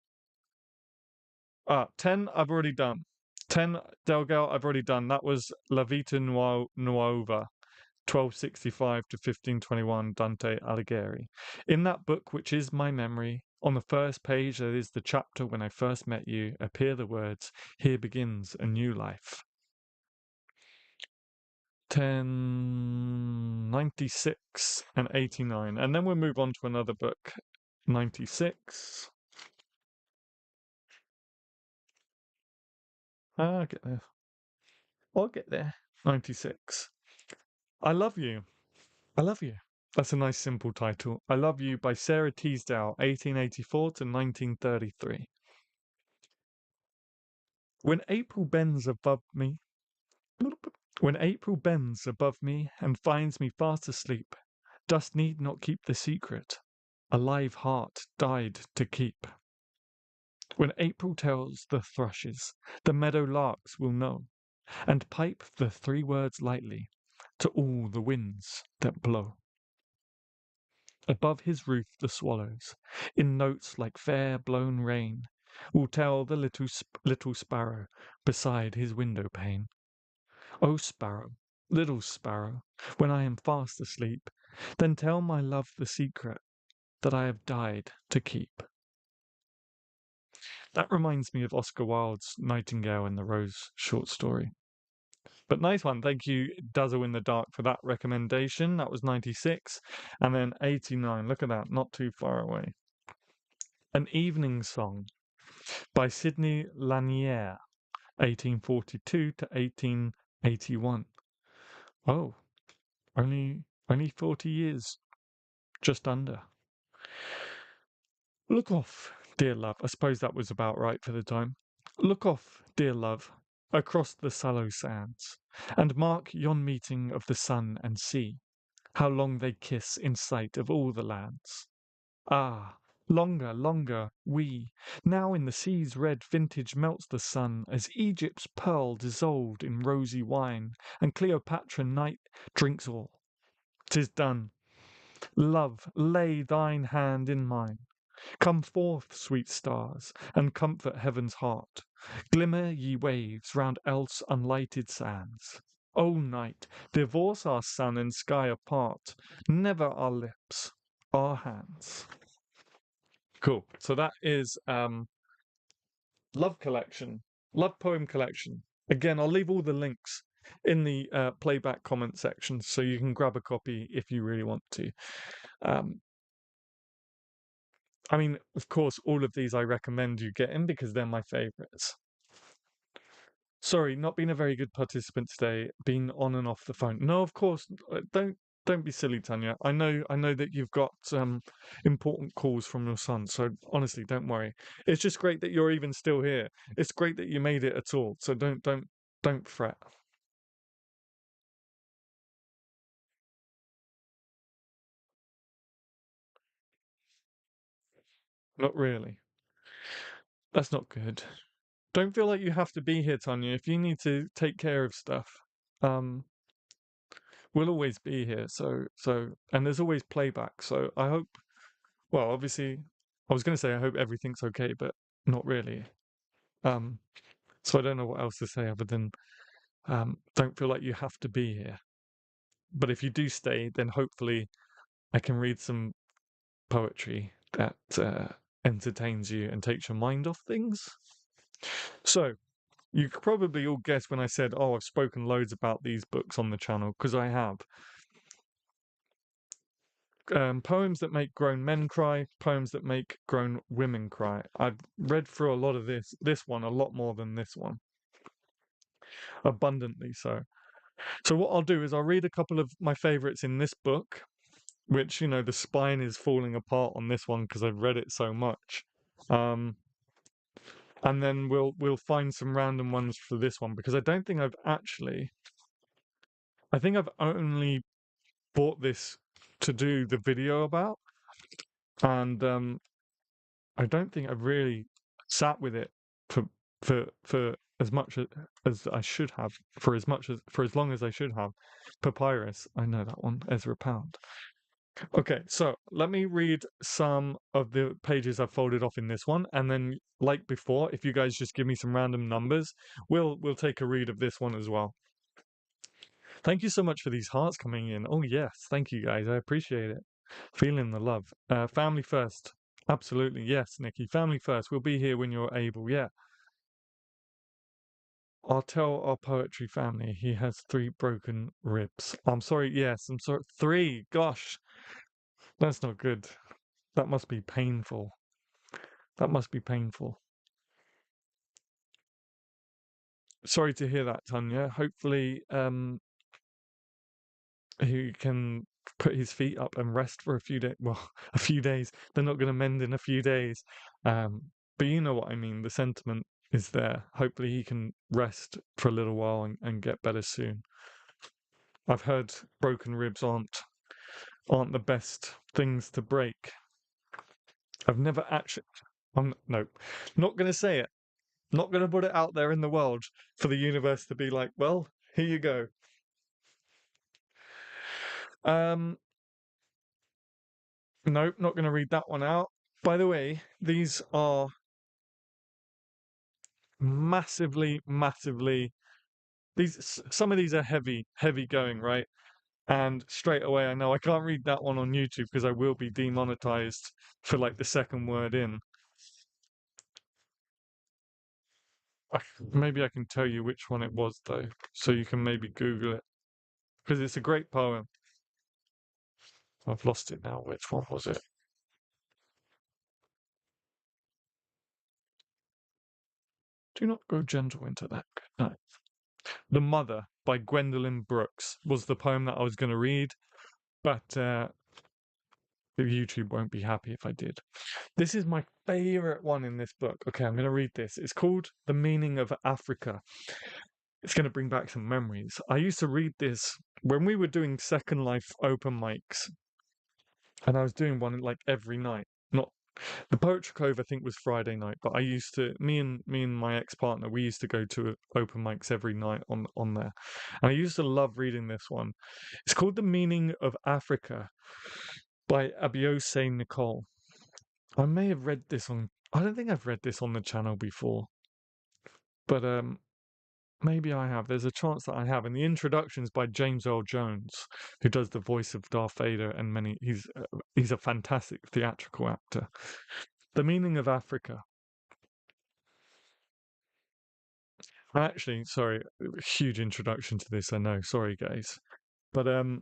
10 I've already done. 10 Delgal I've already done. That was La Vita Nuova, 1265 to 1521, Dante Alighieri. In that book, which is my memory, on the first page, there is the chapter when I first met you, appear the words, here begins a new life. 10, 96 and 89. And then we'll move on to another book, 96. I'll get there. I'll get there. 96. I Love You. I Love You. That's a nice simple title. I Love You by Sarah Teasdale, 1884 to 1933. When April bends above me, when April bends above me and finds me fast asleep, dust need not keep the secret. A live heart died to keep. When April tells the thrushes, the meadow larks will know, and pipe the three words lightly to all the winds that blow. Above his roof the swallows, in notes like fair blown rain, will tell the little sparrow beside his window pane. O sparrow, little sparrow, when I am fast asleep, then tell my love the secret that I have died to keep. That reminds me of Oscar Wilde's Nightingale and the Rose short story. But nice one. Thank you, Dazzle in the Dark, for that recommendation. That was 96. And then 89. Look at that. Not too far away. An Evening Song by Sidney Lanier, 1842 to 1881. Oh, only 40 years. Just under. Look off, dear love. I suppose that was about right for the time. Look off, dear love, across the sallow sands, and mark yon meeting of the sun and sea, how long they kiss in sight of all the lands. Ah, longer, longer, we, now in the sea's red vintage melts the sun, as Egypt's pearl dissolved in rosy wine, and Cleopatra night drinks all. 'Tis done. Love, lay thine hand in mine. Come forth, sweet stars, and comfort heaven's heart. Glimmer, ye waves, round else unlighted sands. O night, divorce our sun and sky apart, never our lips, our hands. Cool. So that is Love Collection, Love Poem Collection. Again, I'll leave all the links in the playback comment section so you can grab a copy if you really want to. I mean, of course, all of these I recommend you get in because they're my favorites. Sorry, not been a very good participant today. Been on and off the phone. No, of course, don't be silly, Tanya. I know that you've got important calls from your son, so honestly, don't worry. It's just great that you're even still here. It's great that you made it at all. So don't fret. Not really. That's not good. Don't feel like you have to be here, Tanya. If you need to take care of stuff, um, we'll always be here. And there's always playback. So I hope. Well, obviously, I was going to say I hope everything's okay, but not really. Um, so I don't know what else to say other than don't feel like you have to be here. But if you do stay, then hopefully I can read some poetry that entertains you and takes your mind off things. So you could probably all guess when I said, "Oh, I've spoken loads about these books on the channel," because I have. Poems that make grown men cry, poems that make grown women cry. I've read through a lot of this one a lot more than this one, abundantly so. So what I'll do is I'll read a couple of my favorites in this book, which the spine is falling apart on this one because I've read it so much. Um, and then we'll find some random ones for this one because I don't think I've actually. I think I've only bought this to do the video about, and I don't think I've really sat with it for for as much as I should have, for as long as I should have. Papyrus, I know that one. Ezra Pound. Okay, so let me read some of the pages I've folded off in this one, and then, like before, if you guys just give me some random numbers, we'll take a read of this one as well. Thank you so much for these hearts coming in. Oh yes, thank you guys. I appreciate it. Feeling the love. Family first. Absolutely. Yes, Nikki. Family first. We'll be here when you're able. Yeah. I'll tell our poetry family he has 3 broken ribs. I'm sorry. Yes, I'm sorry. 3. Gosh, that's not good. That must be painful. That must be painful. Sorry to hear that, Tanya. Hopefully, he can put his feet up and rest for a few days. Well, a few days. They're not going to mend in a few days. Um, but you know what I mean. The sentiment is there. Hopefully, he can rest for a little while and get better soon. I've heard broken ribs aren't the best things to break. I've never actually. No, not going to say it. Not going to put it out there in the world for the universe to be like, well, here you go. Um, nope, not going to read that one out. By the way, these are massively. Some of these are heavy going, right? And straight away, I know I can't read that one on YouTube because I will be demonetized for like the second word in. Maybe I can tell you which one it was though, so you can maybe Google it because it's a great poem. I've lost it now. Which one was it? Do not go gentle into that. No. The Mother by Gwendolyn Brooks was the poem that I was going to read, but YouTube won't be happy if I did. This is my favorite one in this book. Okay, I'm going to read this. It's called The Meaning of Africa. It's going to bring back some memories. I used to read this when we were doing Second Life open mics, and I was doing one like every night. Not the Poetry Cove, I think, was Friday night, but I used to me and my ex partner, we used to go to open mics every night on there, and I used to love reading this one. It's called "The Meaning of Africa" by Abiose Nicole. I may have read this on. I don't think I've read this on the channel before, but maybe I have. There's a chance that I have. And the introduction's by James Earl Jones, who does the voice of Darth Vader and many. He's a fantastic theatrical actor. The Meaning of Africa. Actually, sorry, huge introduction to this. I know. Sorry, guys, but I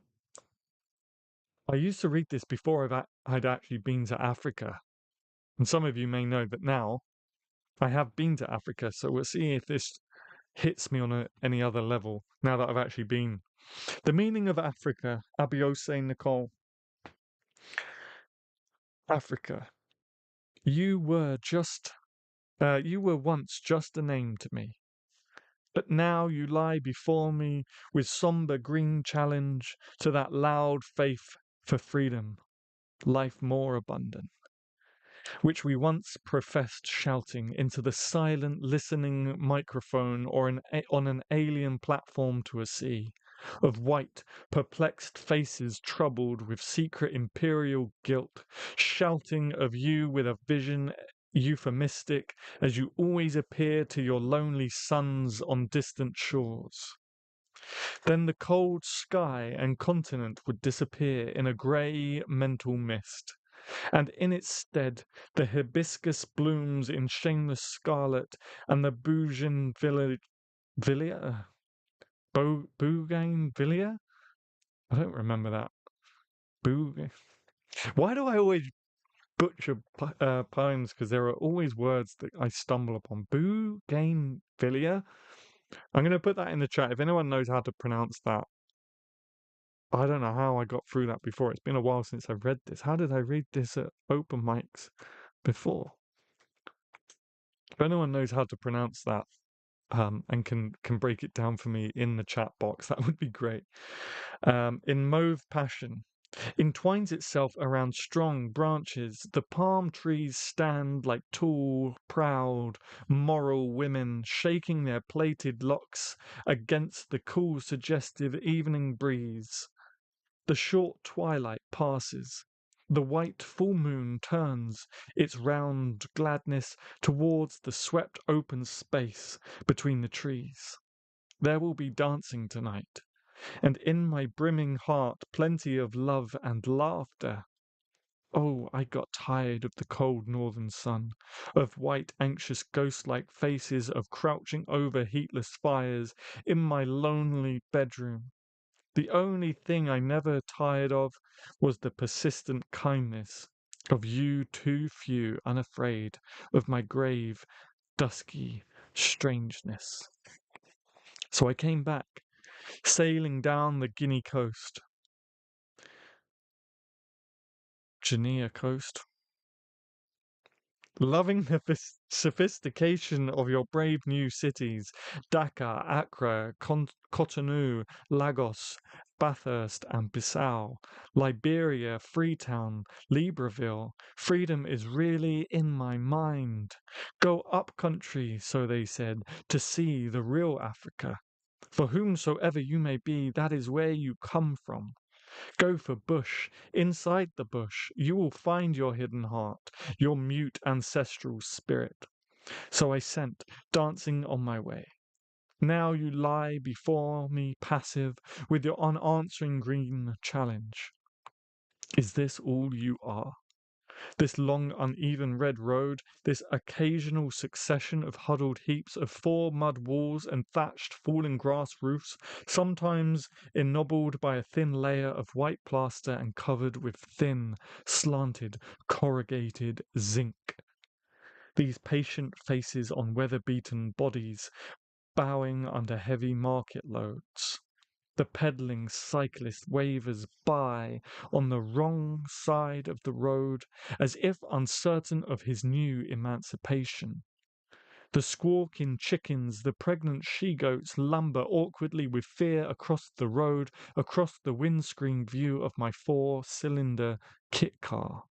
used to read this before I'd actually been to Africa. And some of you may know that now I have been to Africa, so we'll see if this hits me on any other level now that I've actually been. The meaning of Africa, Abiose Nicole. Africa. You were once just a name to me, but now you lie before me with somber green challenge to that loud faith for freedom, life more abundant, which we once professed shouting into the silent listening microphone or on an alien platform to a sea of white, perplexed faces troubled with secret imperial guilt, shouting of you with a vision euphemistic as you always appear to your lonely sons on distant shores. Then the cold sky and continent would disappear in a grey mental mist, and in its stead the hibiscus blooms in shameless scarlet, and the bougainvillea? I don't remember that. Why do I always butcher poems? Because there are always words that I stumble upon. Bougainvillea? I'm going to put that in the chat. If anyone knows how to pronounce that, I don't know how I got through that before. It's been a while since I've read this. How did I read this at open mics before? If anyone knows how to pronounce that, and can break it down for me in the chat box, that would be great. In mauve passion, entwines itself around strong branches. The palm trees stand like tall, proud, moral women, shaking their plaited locks against the cool, suggestive evening breeze. The short twilight passes. The white full moon turns its round gladness towards the swept open space between the trees. There will be dancing tonight, and in my brimming heart plenty of love and laughter. Oh, I got tired of the cold northern sun, of white anxious ghost-like faces, of crouching over heatless fires in my lonely bedroom. The only thing I never tired of was the persistent kindness of you too few, unafraid of my grave, dusky strangeness. So I came back, sailing down the Guinea coast, Guinea coast, loving the sophistication of your brave new cities, Dakar, Accra, Cotonou, Lagos, Bathurst and Bissau, Liberia, Freetown, Libreville. Freedom is really in my mind. Go up country, so they said, to see the real Africa. For whomsoever you may be, that is where you come from. Go for bush. Inside the bush, you will find your hidden heart, your mute ancestral spirit. So I sent, dancing on my way. Now you lie before me passive, with your unanswering green challenge. Is this all you are? This long, uneven red road, this occasional succession of huddled heaps of 4 mud walls and thatched fallen grass roofs, sometimes ennobled by a thin layer of white plaster and covered with thin, slanted, corrugated zinc. These patient faces on weather-beaten bodies, bowing under heavy market loads. The peddling cyclist wavers by on the wrong side of the road, as if uncertain of his new emancipation. The squawking chickens, the pregnant she-goats lumber awkwardly with fear across the road, across the windscreen view of my 4-cylinder kit car.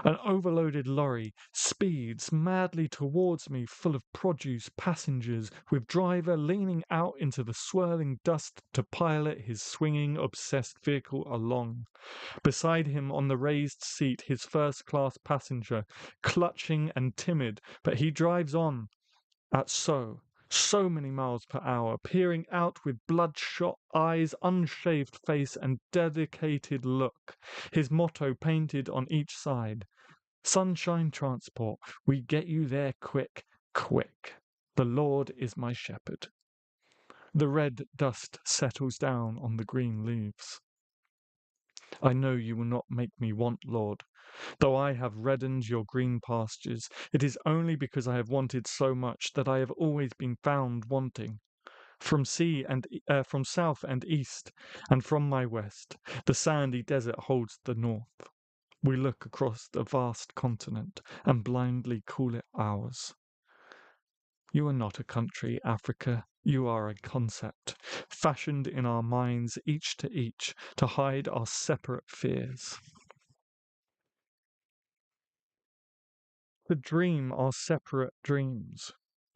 An overloaded lorry speeds madly towards me, full of produce, passengers, with driver leaning out into the swirling dust to pilot his swinging, obsessed vehicle along. Beside him on the raised seat, his first-class passenger, clutching and timid, but he drives on at so many miles per hour, peering out with bloodshot eyes, unshaved face, and dedicated look, his motto painted on each side. Sunshine Transport, we get you there quick, quick. The Lord is my shepherd. The red dust settles down on the green leaves. I know you will not make me want, Lord. Though I have reddened your green pastures, it is only because I have wanted so much that I have always been found wanting. From south and east, and from my west, the sandy desert holds the north. We look across the vast continent and blindly call it ours. You are not a country, Africa. You are a concept, fashioned in our minds each to hide our separate fears. To dream our separate dreams.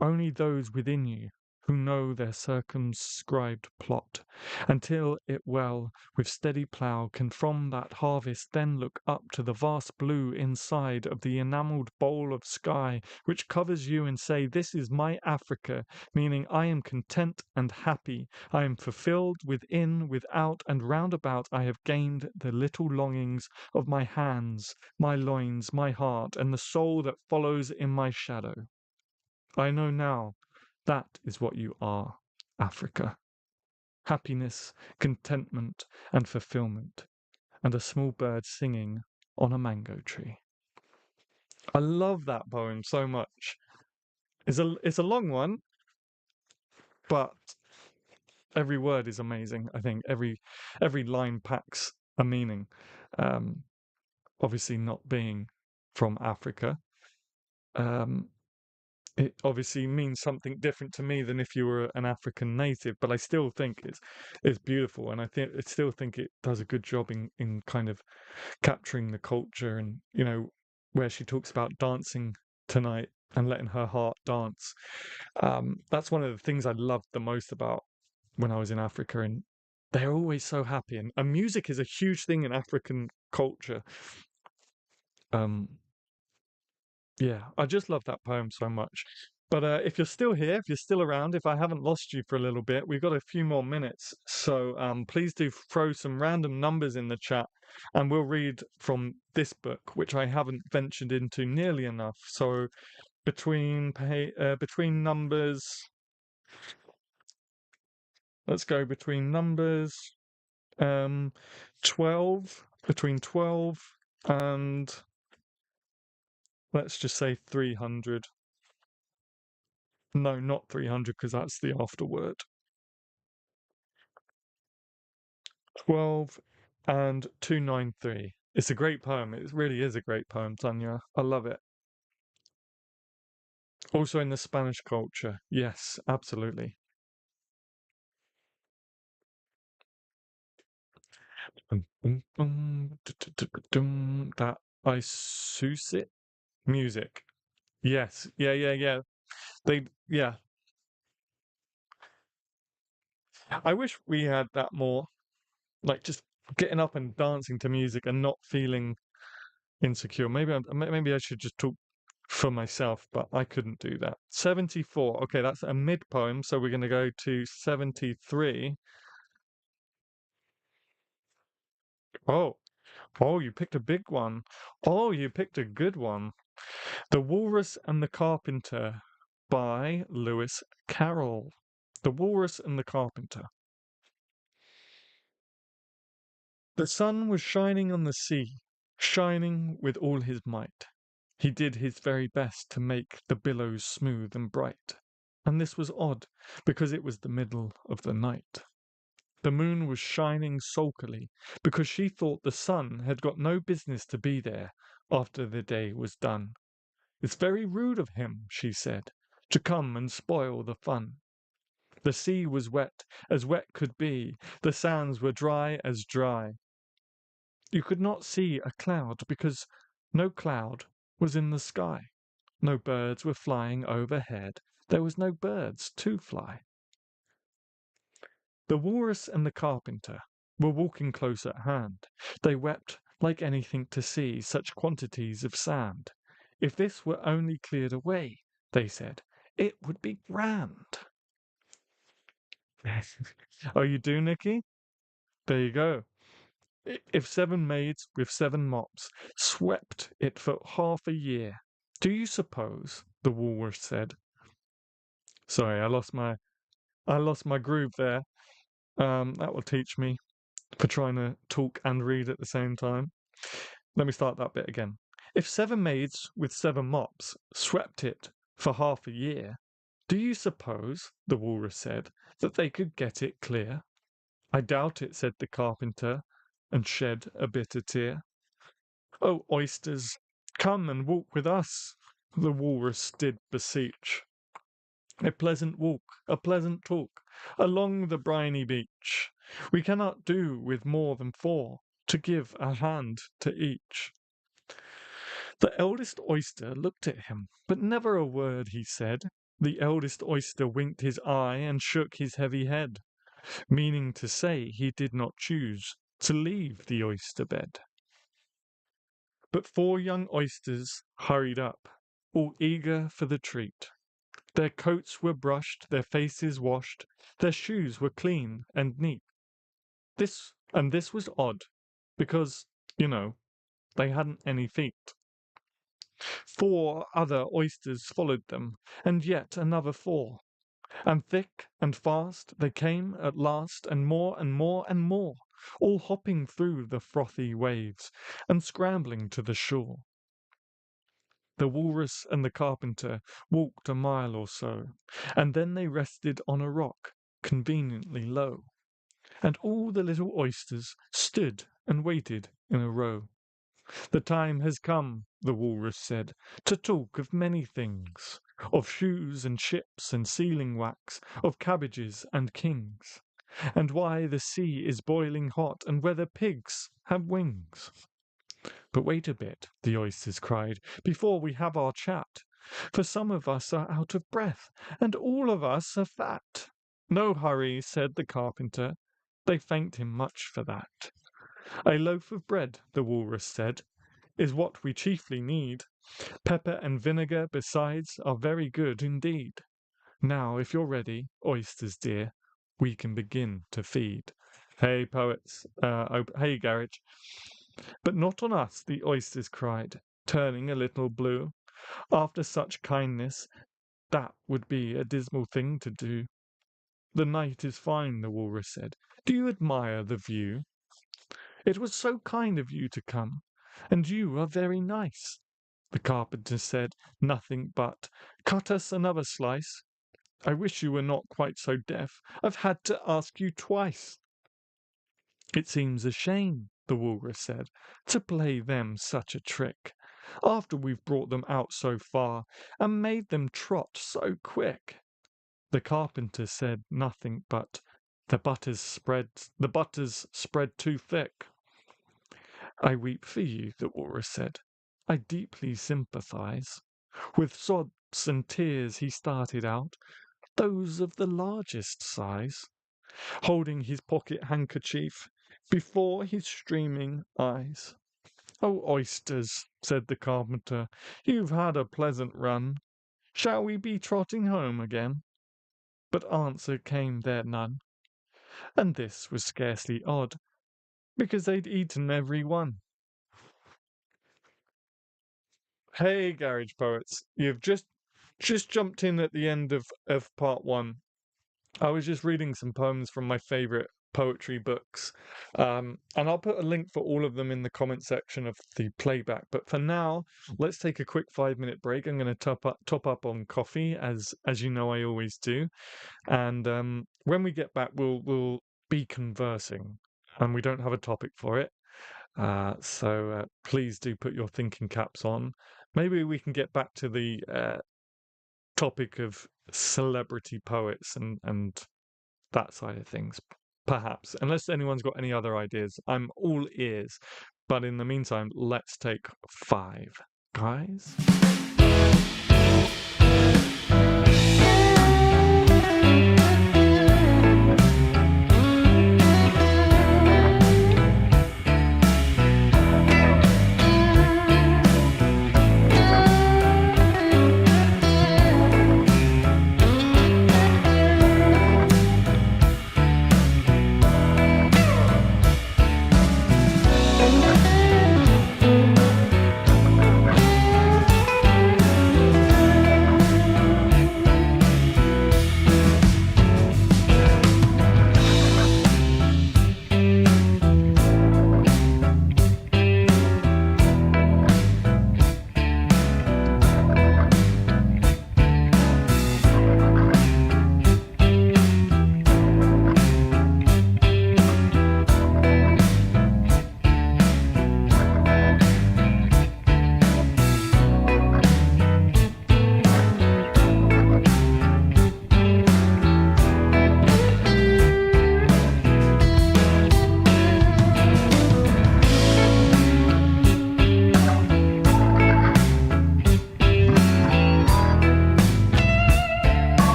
Only those within you who know their circumscribed plot, until it well with steady plough can from that harvest then look up to the vast blue inside of the enamelled bowl of sky which covers you and say, "This is my Africa," meaning I am content and happy, I am fulfilled within, without, and round about I have gained the little longings of my hands, my loins, my heart, and the soul that follows in my shadow. I know now that is what you are, Africa. Happiness, contentment, and fulfillment, and a small bird singing on a mango tree. I love that poem so much. It's a long one, but every word is amazing. I think every line packs a meaning. Um, Obviously, not being from Africa, um, it obviously means something different to me than if you were an African native, but I still think it's beautiful, and I still think it does a good job in kind of capturing the culture, and where she talks about dancing tonight and letting her heart dance. That's one of the things I loved the most about when I was in Africa, and they're always so happy, and music is a huge thing in African culture. Um, Yeah, I just love that poem so much. But if you're still here, if you're still around, if I haven't lost you for a little bit, we've got a few more minutes. So please do throw some random numbers in the chat, and we'll read from this book, which I haven't ventured into nearly enough. So between numbers, let's go between numbers 12, between 12 and let's just say 300. No, not 300 because that's the afterword. 12 and 293. It's a great poem. It really is a great poem, Tanya. I love it. Also in the Spanish culture. Yes, absolutely. That I it music. Yes. Yeah, yeah, yeah. Yeah. I wish we had that more, like just getting up and dancing to music and not feeling insecure. Maybe I should just talk for myself, but I couldn't do that. 74. Okay, that's a mid poem, so we're going to go to 73. Oh, oh, you picked a big one. Oh, you picked a good one. The Walrus and the Carpenter by Lewis Carroll. The Walrus and the Carpenter. The sun was shining on the sea, shining with all his might. He did his very best to make the billows smooth and bright. And this was odd, because it was the middle of the night. The moon was shining sulkily, because she thought the sun had got no business to be there after the day was done. "It's very rude of him," she said, "to come and spoil the fun." The sea was wet as wet could be, the sands were dry as dry. You could not see a cloud because no cloud was in the sky. No birds were flying overhead. There was no birds to fly. The walrus and the carpenter were walking close at hand. They wept like anything to see such quantities of sand. If this were only cleared away, they said, it would be grand. Oh, you do, Nicky? There you go. If 7 maids with 7 mops swept it for half a year, do you suppose, the walrus said. Sorry, I lost my groove there. That will teach me. for trying to talk and read at the same time. Let me start that bit again. If 7 maids with 7 mops swept it for half a year, do you suppose, the walrus said, that they could get it clear? I doubt it, said the carpenter, and shed a bitter tear. Oh, oysters, come and walk with us, the walrus did beseech. A pleasant walk, a pleasant talk, along the briny beach. We cannot do with more than 4, to give a hand to each. The eldest oyster looked at him, but never a word he said. The eldest oyster winked his eye and shook his heavy head, meaning to say he did not choose to leave the oyster bed. But 4 young oysters hurried up, all eager for the treat. Their coats were brushed, their faces washed, their shoes were clean and neat. This was odd, because, they hadn't any feet. 4 other oysters followed them, and yet another 4. And thick and fast they came at last, and more and more and more, all hopping through the frothy waves, and scrambling to the shore. The walrus and the carpenter walked a mile or so, and then they rested on a rock, conveniently low. And all the little oysters stood and waited in a row. The time has come, the walrus said, to talk of many things, of shoes and ships and sealing wax, of cabbages and kings, and why the sea is boiling hot, and whether pigs have wings. But wait a bit, the oysters cried, before we have our chat, for some of us are out of breath, and all of us are fat. No hurry, said the carpenter, they thanked him much for that. A loaf of bread, the walrus said, is what we chiefly need. Pepper and vinegar, besides, are very good indeed. Now, if you're ready, oysters dear, we can begin to feed. Hey, poets, hey, garage. But not on us, the oysters cried, turning a little blue. After such kindness, that would be a dismal thing to do. The night is fine, the walrus said. Do you admire the view? It was so kind of you to come, and you are very nice. The carpenter said nothing but, cut us another slice. I wish you were not quite so deaf. I've had to ask you twice. It seems a shame, the walrus said, to play them such a trick, after we've brought them out so far, and made them trot so quick. The carpenter said nothing but, the butter's spread too thick. I weep for you, the walrus said. I deeply sympathize. With sobs and tears he started out, those of the largest size, holding his pocket handkerchief before his streaming eyes. Oh, oysters, said the carpenter, you've had a pleasant run. Shall we be trotting home again? But answer came there none, and this was scarcely odd, because they'd eaten every one. Hey, garage poets, you've just jumped in at the end of part 1. I was just reading some poems from my favourite poetry books, and I'll put a link for all of them in the comment section of the playback. But for now, let's take a quick 5-minute break. I'm going to top up on coffee, as you know I always do. And when we get back, we'll be conversing, and we don't have a topic for it. So please do put your thinking caps on. Maybe we can get back to the topic of celebrity poets and that side of things, perhaps. Unless anyone's got any other ideas, I'm all ears. But in the meantime, let's take 5, guys.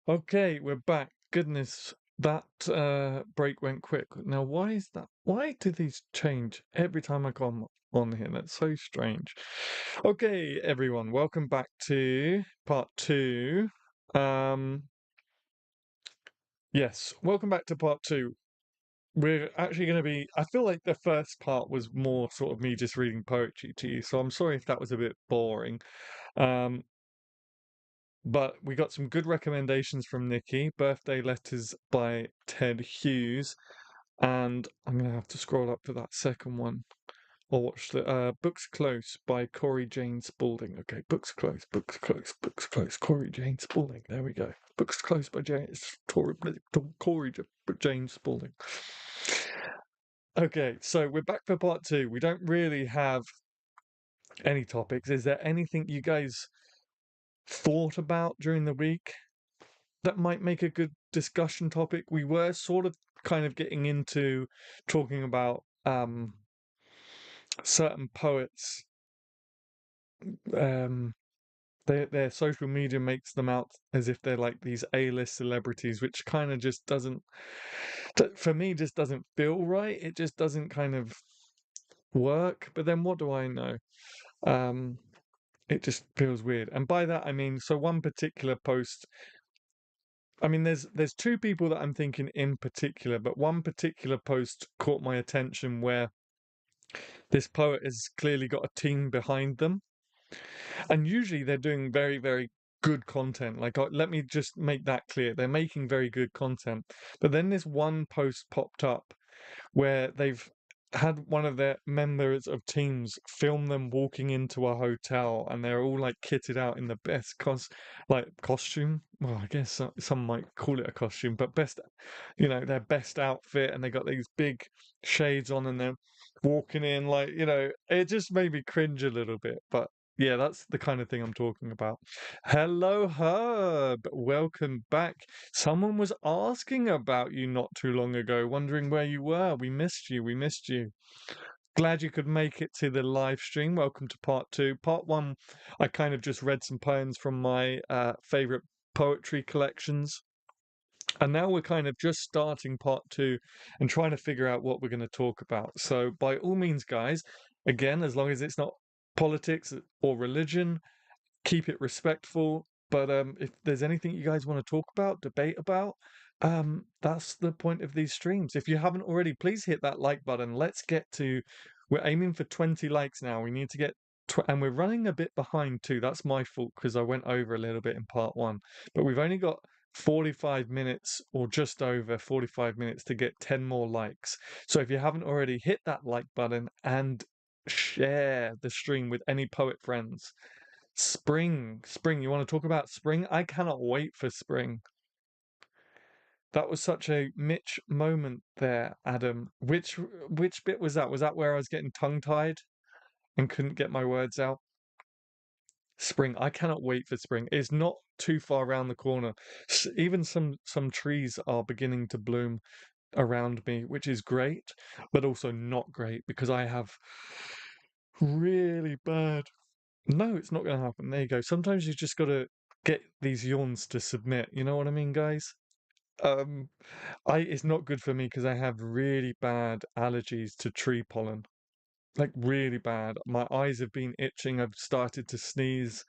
Okay, we're back. Goodness, that break went quick. Now, why is that? Why do these change every time I come on here? That's so strange. Okay, everyone, welcome back to part two. Um, yes, welcome back to part two. We're actually going to be. I feel like the first part was more sort of me just reading poetry to you, so I'm sorry if that was a bit boring. Um, But we got some good recommendations from Nikki. Birthday Letters by Ted Hughes. And I'm going to have to scroll up to that second one. Or watch the Books Close by Corey Jane Spaulding. Okay, Books Close, Books Close, Books Close. Corey Jane Spaulding. There we go. Books Close by Corey Jane Spaulding. Okay, so we're back for part two. We don't really have any topics. Is there anything you guys thought about during the week that might make a good discussion topic? We were sort of kind of getting into talking about certain poets. Um, their social media makes them out as if they're like these A-list celebrities, which kind of just doesn't, for me, just doesn't feel right. It just doesn't kind of work. But then what do I know? Um, it just feels weird. And by that I mean, so one particular post, I mean, there's two people that I'm thinking in particular, but one particular post caught my attention where this poet has clearly got a team behind them, and usually they're doing very, very good content. Like, let me just make that clear: they're making very good content. But then this one post popped up where they've had one of their members of teams film them walking into a hotel, and they're all like kitted out in the best costume. Well, I guess some might call it a costume, but best, their best outfit, and they got these big shades on, and they're walking in like, it just made me cringe a little bit. But yeah, that's the kind of thing I'm talking about. Hello, Herb. Welcome back. Someone was asking about you not too long ago, wondering where you were. We missed you. We missed you. Glad you could make it to the live stream. Welcome to part two. Part one, I kind of just read some poems from my favorite poetry collections. And now we're kind of just starting part two and trying to figure out what we're going to talk about. So, by all means, guys, again, as long as it's not politics or religion, keep it respectful. But if there's anything you guys want to talk about, debate about, that's the point of these streams. If you haven't already, please hit that like button. Let's get to. We're aiming for 20 likes now. We need to get. And we're running a bit behind too. That's my fault because I went over a little bit in part one. But we've only got 45 minutes or just over 45 minutes to get 10 more likes. So if you haven't already, hit that like button and share the stream with any poet friends. Spring. You want to talk about spring? I cannot wait for spring. That was such a Mitch moment there, Adam. Which bit was that? Was that where I was getting tongue-tied and couldn't get my words out? Spring. I cannot wait for spring. It's not too far around the corner. Even some trees are beginning to bloom around me, which is great, but also not great because I have really bad. No, it's not going to happen. There you go. Sometimes you just got to get these yawns to submit. You know what I mean, guys? Um, it's not good for me because I have really bad allergies to tree pollen. Like really bad. My eyes have been itching. I've started to sneeze,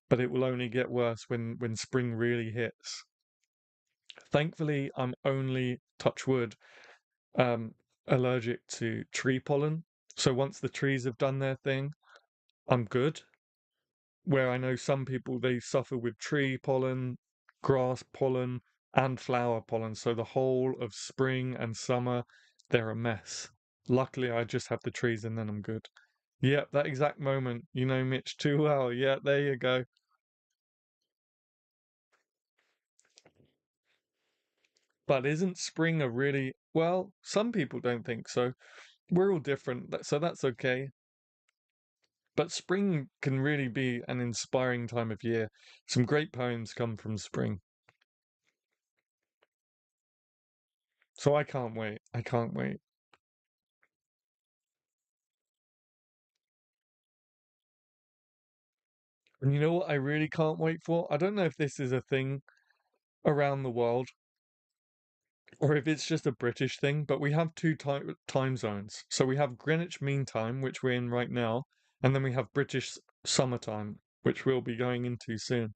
but it will only get worse when spring really hits. Thankfully, I'm only, touch wood, um, allergic to tree pollen. So once the trees have done their thing, I'm good. Where I know some people they suffer with tree pollen, grass pollen, and flower pollen. So the whole of spring and summer, they're a mess. Luckily, I just have the trees and then I'm good. Yep, that exact moment. You know Mitch too well. Yeah, there you go. But isn't spring a really, well, some people don't think so. We're all different, so that's okay. But spring can really be an inspiring time of year. Some great poems come from spring. So I can't wait. I can't wait. And you know what I really can't wait for? I don't know if this is a thing around the world, or if it's just a British thing, but we have two time zones. So we have Greenwich Mean Time, which we're in right now, and then we have British summertime, which we'll be going into soon.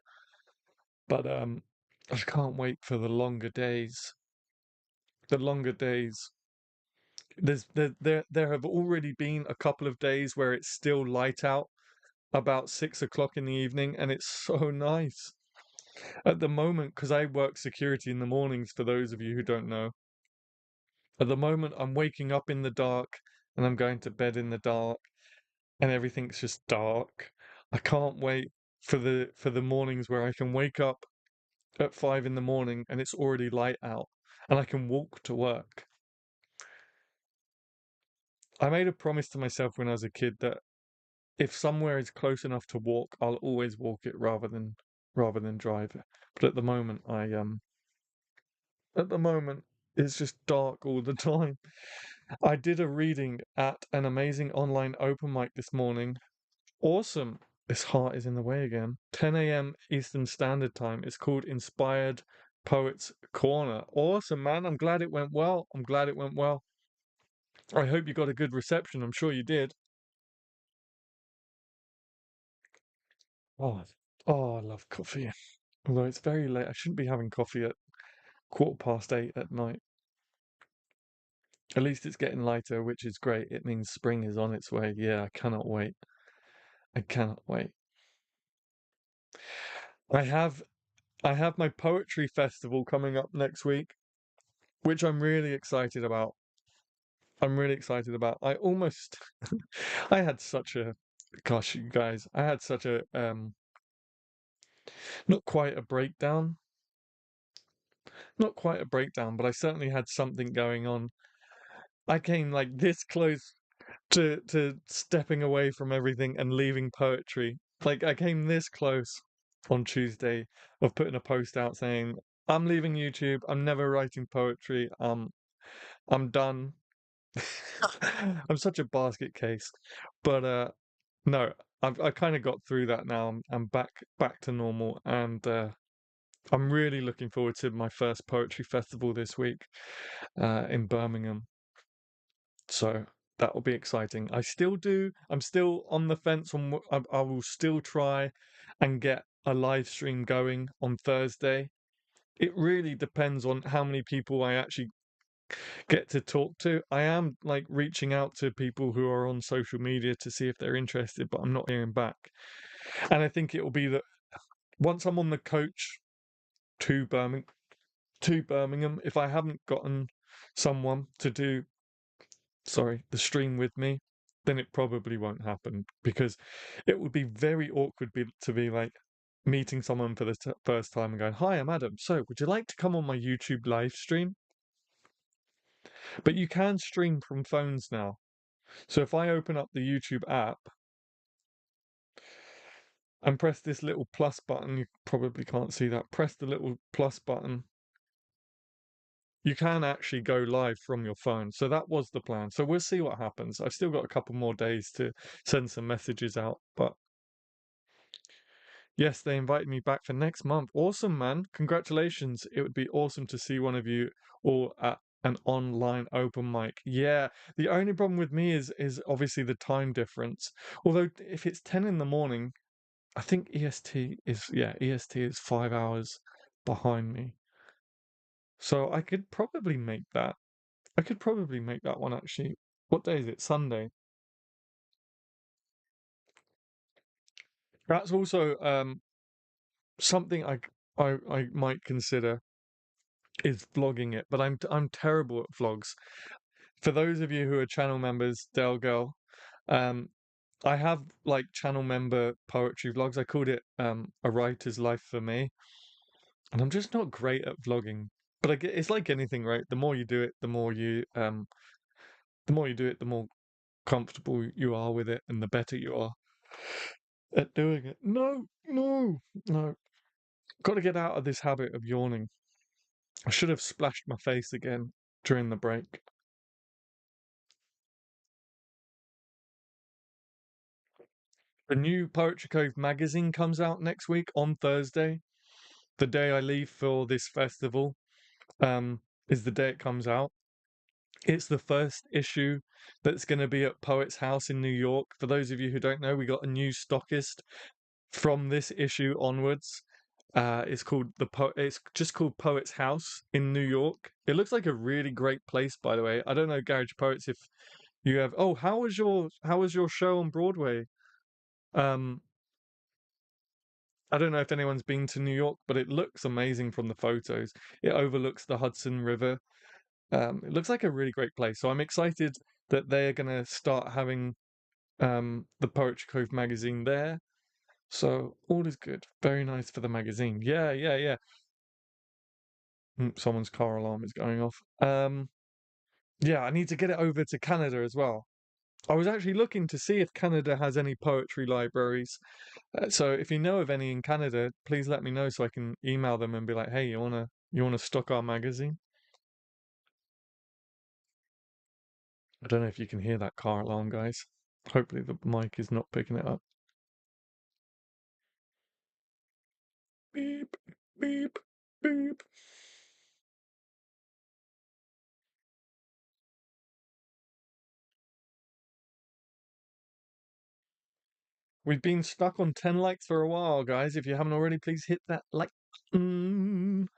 But I can't wait for the longer days. The longer days. There have already been a couple of days where it's still light out about 6 o'clock in the evening, and it's so nice. At the moment, because I work security in the mornings, for those of you who don't know, at the moment I'm waking up in the dark and I'm going to bed in the dark and everything's just dark. I can't wait for the mornings where I can wake up at 5 in the morning and it's already light out and I can walk to work. I made a promise to myself when I was a kid that if somewhere is close enough to walk, I'll always walk it rather than drive it. But at the moment it's just dark all the time. I did a reading at an amazing online open mic this morning. Awesome. This heart is in the way again. 10 a.m. Eastern Standard Time. It's called Inspired Poets Corner. Awesome, man. I'm glad it went well. I'm glad it went well. I hope you got a good reception. I'm sure you did. Oh, oh, I love coffee. Although it's very late. I shouldn't be having coffee at 8:15 at night. At least it's getting lighter, which is great. It means spring is on its way. Yeah, I cannot wait. I cannot wait. I have I have my poetry festival coming up next week, which I'm really excited about. I'm really excited about. I almost I had such a gosh, you guys, I had such a not quite a breakdown. Not quite a breakdown, but I certainly had something going on. I came like this close to stepping away from everything and leaving poetry. Like I came this close on Tuesday of putting a post out saying, I'm leaving YouTube, I'm never writing poetry, I'm done. I'm such a basket case. But no, I kind of got through that now. I'm back to normal and I'm really looking forward to my first poetry festival this week in Birmingham. So that will be exciting. I'm still on the fence on I will still try and get a live stream going on Thursday. It really depends on how many people I actually get to talk to. I am like reaching out to people who are on social media to see if they're interested, but I'm not hearing back. And I think it will be that once I'm on the coach to Birmingham, if I haven't gotten someone to do the stream with me, then it probably won't happen because it would be very awkward to be like meeting someone for the first time and going, "Hi, I'm Adam. So, would you like to come on my YouTube live stream?" But you can stream from phones now. So if I open up the YouTube app and press this little plus button, you probably can't see that. Press the little plus button. You can actually go live from your phone. So that was the plan. So we'll see what happens. I've still got a couple more days to send some messages out. But yes, they invited me back for next month. Awesome, man. Congratulations. It would be awesome to see one of you all at an online open mic. Yeah, the only problem with me is obviously the time difference. Although if it's 10 in the morning, I think EST is 5 hours behind me. So I could probably make that. I could probably make that one actually. What day is it? Sunday. That's also something I might consider is vlogging it, but I'm terrible at vlogs. For those of you who are channel members, Del Girl, um, I have like channel member poetry vlogs. I called it A Writer's Life for Me. And I'm just not great at vlogging. But I get it's like anything, right? The more you do it, the more you do it, the more comfortable you are with it, and the better you are at doing it. No, no, no. Got to get out of this habit of yawning. I should have splashed my face again during the break. The new Poetry Cove magazine comes out next week on Thursday. the day I leave for this festival, um, is the day it comes out. It's the first issue that's going to be at Poet's House in New York. For those of you who don't know, we got a new stockist from this issue onwards. It's just called Poet's House in New York. It looks like a really great place, by the way. I don't know, Garage Poets, if you have. Oh, how was your show on Broadway? Um, I don't know if anyone's been to New York, but it looks amazing from the photos. It overlooks the Hudson River. It looks like a really great place. So I'm excited that they're gonna start having the Poetry Cove magazine there. So all is good. Very nice for the magazine. Yeah, yeah, yeah. Someone's car alarm is going off. Yeah, I need to get it over to Canada as well. I was actually looking to see if Canada has any poetry libraries. So if you know of any in Canada, please let me know so I can email them and be like, "Hey, you wanna stock our magazine?" I don't know if you can hear that car alarm, guys. Hopefully the mic is not picking it up. Beep, beep, beep. We've been stuck on 10 likes for a while, guys. If you haven't already, please hit that like button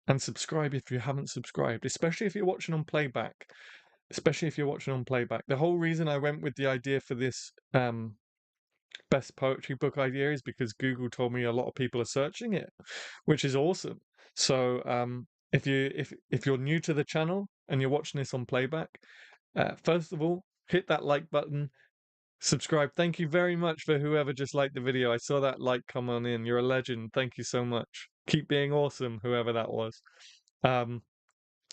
and subscribe if you haven't subscribed, especially if you're watching on playback. Especially if you're watching on playback. The whole reason I went with the idea for this best poetry book idea is because Google told me a lot of people are searching it, which is awesome. So if you're new to the channel and you're watching this on playback, first of all, hit that like button, subscribe. Thank you very much for whoever just liked the video. I saw that like come on in. You're a legend. Thank you so much. Keep being awesome, whoever that was. Um,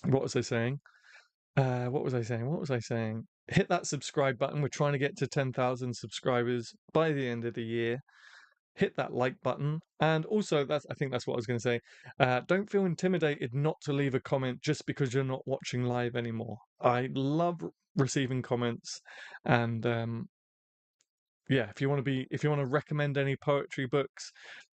what was I saying? What was I saying? What was I saying? Hit that subscribe button. We're trying to get to 10,000 subscribers by the end of the year. Hit that like button. And also, I think that's what I was going to say. Don't feel intimidated not to leave a comment just because you're not watching live anymore. I love receiving comments, and yeah, if you want to recommend any poetry books,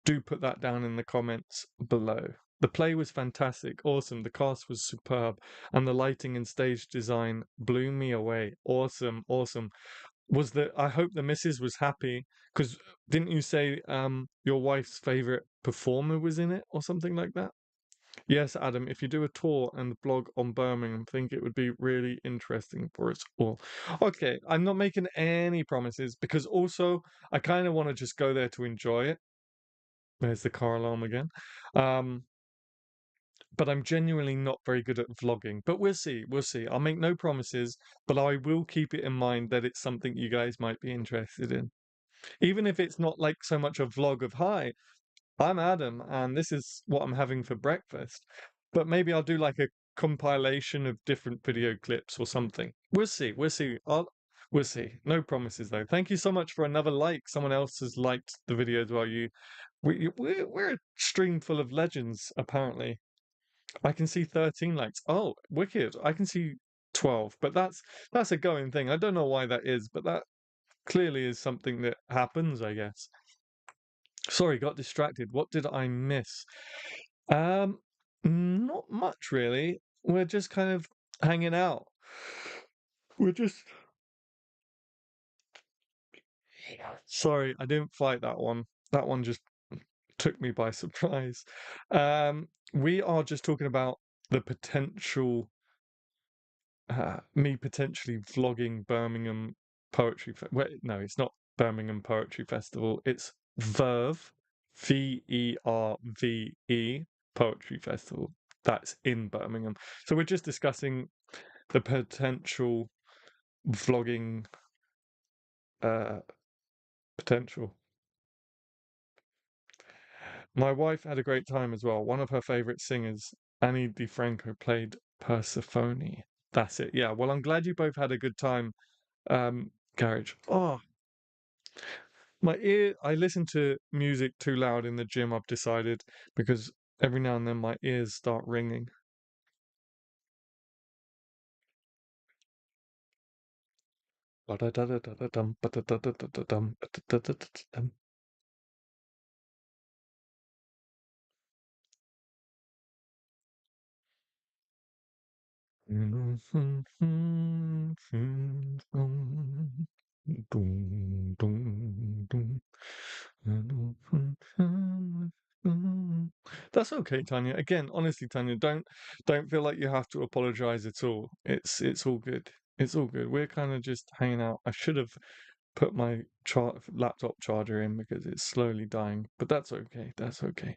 do put that down in the comments below. The play was fantastic, awesome. The cast was superb, and the lighting and stage design blew me away. Awesome, awesome. I hope the missus was happy because didn't you say your wife's favorite performer was in it or something like that? Yes, Adam, if you do a tour and blog on Birmingham, I think it would be really interesting for us all. Okay, I'm not making any promises because also I kind of want to just go there to enjoy it. There's the car alarm again. Um, but I'm genuinely not very good at vlogging. But we'll see, we'll see. I'll make no promises, but I will keep it in mind that it's something you guys might be interested in. Even if it's not like so much a vlog of, hi, I'm Adam, and this is what I'm having for breakfast. But maybe I'll do like a compilation of different video clips or something. We'll see. We'll see. We'll see. No promises though. Thank you so much for another like. Someone else has liked the video as well. We're a stream full of legends. Apparently, I can see 13 likes. Oh, wicked! I can see 12, but that's a going thing. I don't know why that is, but that clearly is something that happens, I guess. Sorry, got distracted. What did I miss? Um, Not much really. We're just kind of hanging out. We're just sorry, I didn't fight that one. That one just took me by surprise. We are just talking about the potential, me potentially vlogging Birmingham Wait, no, it's not Birmingham Poetry Festival. It's Verve, Verve Poetry Festival. That's in Birmingham. So we're just discussing the potential vlogging uh, potential. My wife had a great time as well. One of her favorite singers, Annie DiFranco, played Persephone. That's it. Yeah. Well, I'm glad you both had a good time. Garage. Oh, my ear. I listen to music too loud in the gym. I've decided because every now and then my ears start ringing. Dum, dum, dum. That's okay, Tanya. Again, honestly, Tanya, don't feel like you have to apologize at all. It's all good. It's all good. We're kind of just hanging out. I should have put my laptop charger in because it's slowly dying, but that's okay. That's okay.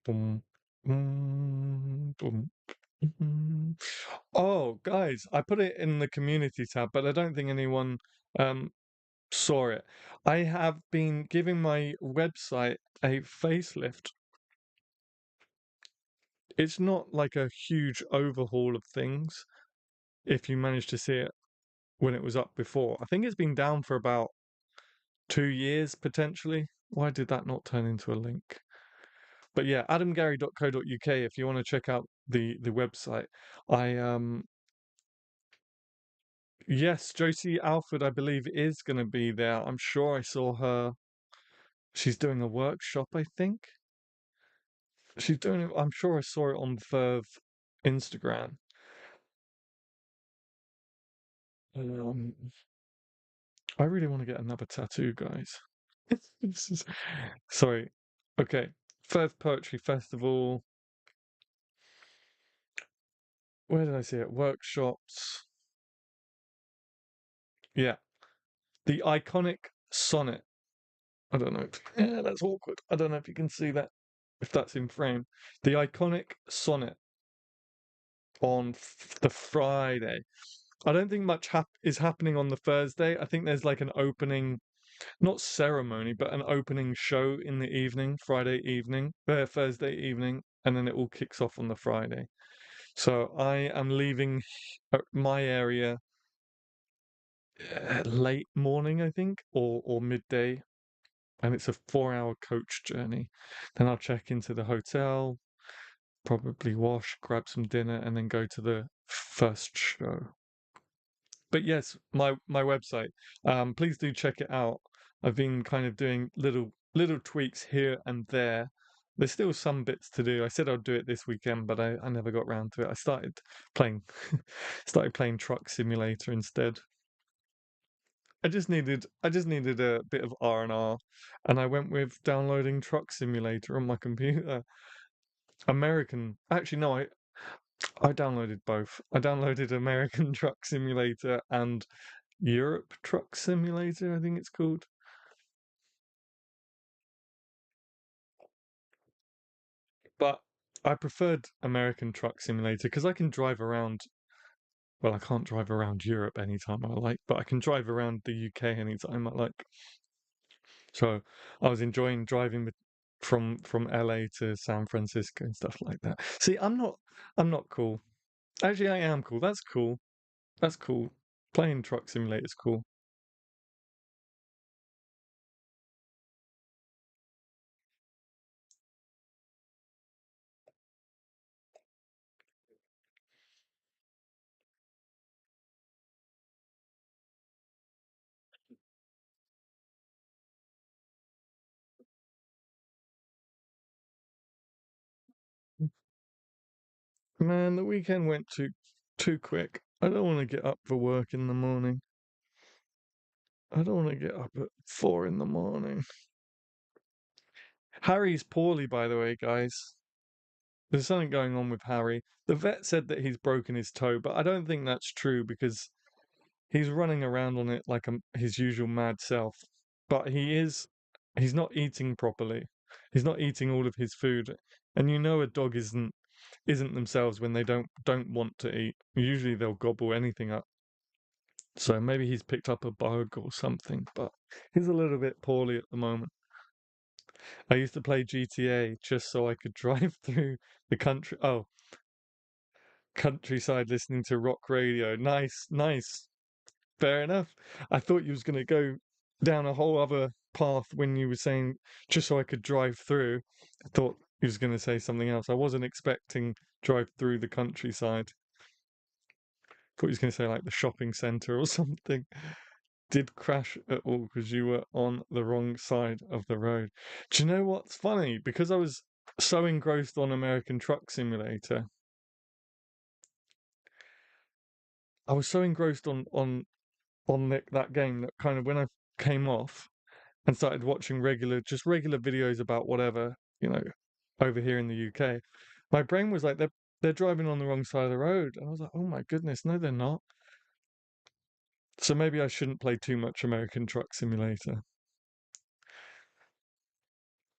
Boom, boom. Oh, guys, I put it in the community tab, but I don't think anyone um saw it. I have been giving my website a facelift. It's not like a huge overhaul of things if you managed to see it when it was up before. I think it's been down for about 2 years potentially. Why did that not turn into a link? But yeah, adamgary.co.uk if you want to check out the website. I Yes, Josie Alford I believe is going to be there. I'm sure I saw her. She's doing a workshop, I think. She's doing it. I'm sure I saw it on Verve Instagram. Um, I really want to get another tattoo, guys. This is- Sorry. Okay. Verve Poetry Festival. Where did I see it? Workshops. Yeah. The iconic sonnet. I don't know. Yeah, that's awkward. I don't know if you can see that, if that's in frame. The iconic sonnet on the Friday. I don't think much is happening on the Thursday. I think there's like an opening, not ceremony, but an opening show in the evening, Friday evening, Thursday evening, and then it all kicks off on the Friday. So I am leaving my area late morning, I think, or midday, and it's a 4 hour coach journey. Then I'll check into the hotel, probably wash, grab some dinner, and then go to the first show. But yes, my website. Please do check it out. I've been kind of doing little tweaks here and there. There's still some bits to do. I said I'd do it this weekend, but I never got round to it. I playing started playing Truck Simulator instead. I just needed a bit of R&R, and I went with downloading Truck Simulator on my computer. Actually no, I downloaded both. I downloaded American Truck Simulator and Europe Truck Simulator, I think it's called. But I preferred American Truck Simulator because I can drive around. Well, I can't drive around Europe anytime I like, but I can drive around the UK anytime I like. So I was enjoying driving from LA to San Francisco and stuff like that. See, I'm not cool. Actually, I am cool. That's cool. That's cool. Playing Truck Simulator is cool. Man, the weekend went too quick. I don't want to get up for work in the morning. I don't want to get up at 4 in the morning. Harry's poorly, by the way, guys. There's something going on with Harry. The vet said that he's broken his toe, but I don't think that's true because he's running around on it like his usual mad self. But he's not eating properly. He's not eating all of his food. And you know a dog isn't themselves when they don't want to eat. Usually they'll gobble anything up. So maybe he's picked up a bug or something, but he's a little bit poorly at the moment. I used to play GTA just so I could drive through the countryside listening to rock radio. Nice, nice. Fair enough. I thought you was gonna go down a whole other path when you were saying just so I could drive through. I thought you was gonna say something else. I wasn't expecting drive through the countryside. Thought he was gonna say like the shopping centre or something. did crash at all because you were on the wrong side of the road. Do you know what's funny? Because I was so engrossed on American Truck Simulator, I was so engrossed on that game that kind of when I came off and started watching just regular videos about whatever, you know, over here in the UK, my brain was like, they're driving on the wrong side of the road. And I was like, oh my goodness, no, they're not. So maybe I shouldn't play too much American Truck Simulator.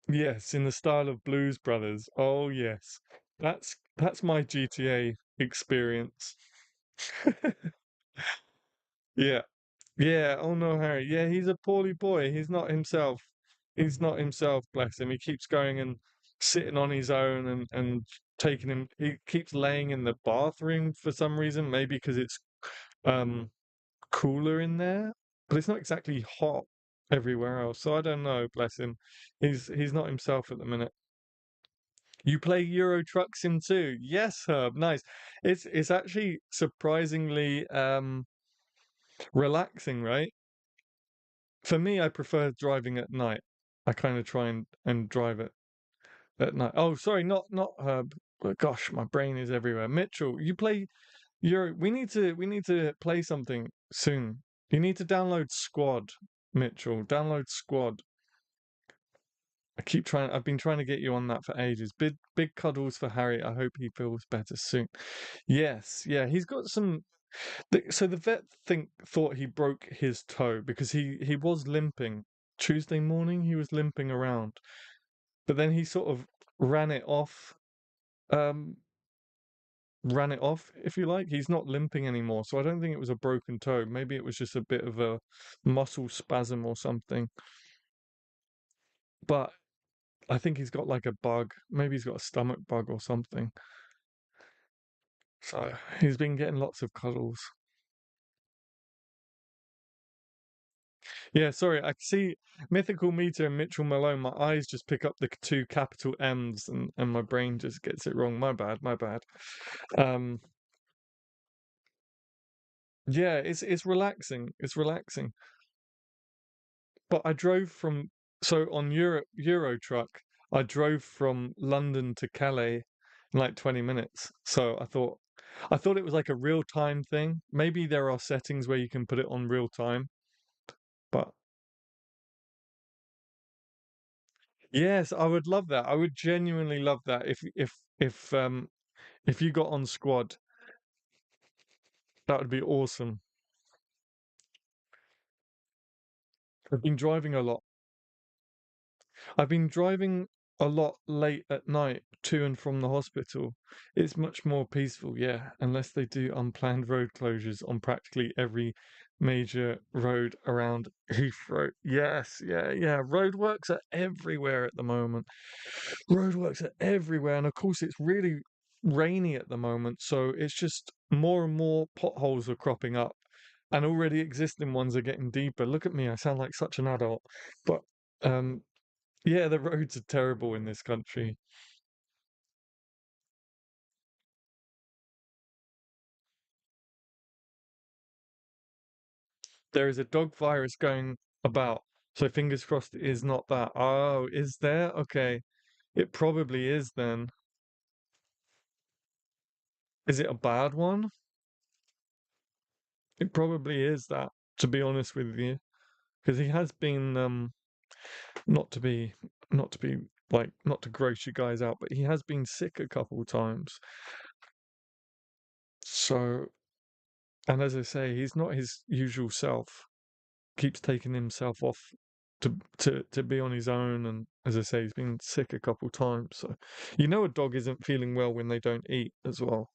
Yes, in the style of Blues Brothers. Oh yes. That's my GTA experience. Yeah. Yeah, oh no, Harry. Yeah, he's a poorly boy. He's not himself. He's not himself, bless him. He keeps going and sitting on his own and taking him. He keeps laying in the bathroom for some reason, maybe because it's um cooler in there, but it's not exactly hot everywhere else. So I don't know, bless him. He's not himself at the minute. You play Euro Truck Sim too? Yes, Herb. Nice. It's actually surprisingly relaxing, right? For me, I prefer driving at night. I kind of try and drive it at night. Oh, sorry, not Herb. Gosh, my brain is everywhere. Mitchell, you play Euro. We need to play something soon. You need to download Squad, Mitchell. Download Squad. I've been trying to get you on that for ages. Big cuddles for Harry. I hope he feels better soon. Yes, yeah, he's got some. So the vet thought he broke his toe because he was limping. Tuesday morning, he was limping around, but then he sort of ran it off. Um, ran it off, if you like. He's not limping anymore, so I don't think it was a broken toe. Maybe it was just a bit of a muscle spasm or something. But I think he's got like a bug. Maybe he's got a stomach bug or something. So he's been getting lots of cuddles. Yeah, sorry, I see Mythical Meter and Mitchell Malone. My eyes just pick up the two capital M's and my brain just gets it wrong. My bad, my bad. Um, yeah, it's relaxing. It's relaxing. But I drove from on Euro Truck, I drove from London to Calais in like 20 minutes. So I thought it was like a real time thing. Maybe there are settings where you can put it on real time, but yes, I would love that. I would genuinely love that if you got on Squad, that would be awesome. I've been driving a lot. I've been driving a lot late at night to and from the hospital. It's much more peaceful, yeah, unless they do unplanned road closures on practically every major road around Heathrow. Yes, yeah, yeah. Roadworks are everywhere at the moment. Roadworks are everywhere, and of course, it's really rainy at the moment, so it's just more and more potholes are cropping up, and already existing ones are getting deeper. Look at me, I sound like such an adult, but um, yeah, the roads are terrible in this country. There is a dog virus going about, so fingers crossed it is not that. Oh, is there? Okay, it probably is then. Is it a bad one? It probably is that, to be honest with you, because he has been not to be not to be like not to gross you guys out, but he has been sick a couple times. So, and as I say, he's not his usual self. Keeps taking himself off to be on his own, and as I say, he's been sick a couple times. So, a dog isn't feeling well when they don't eat as well,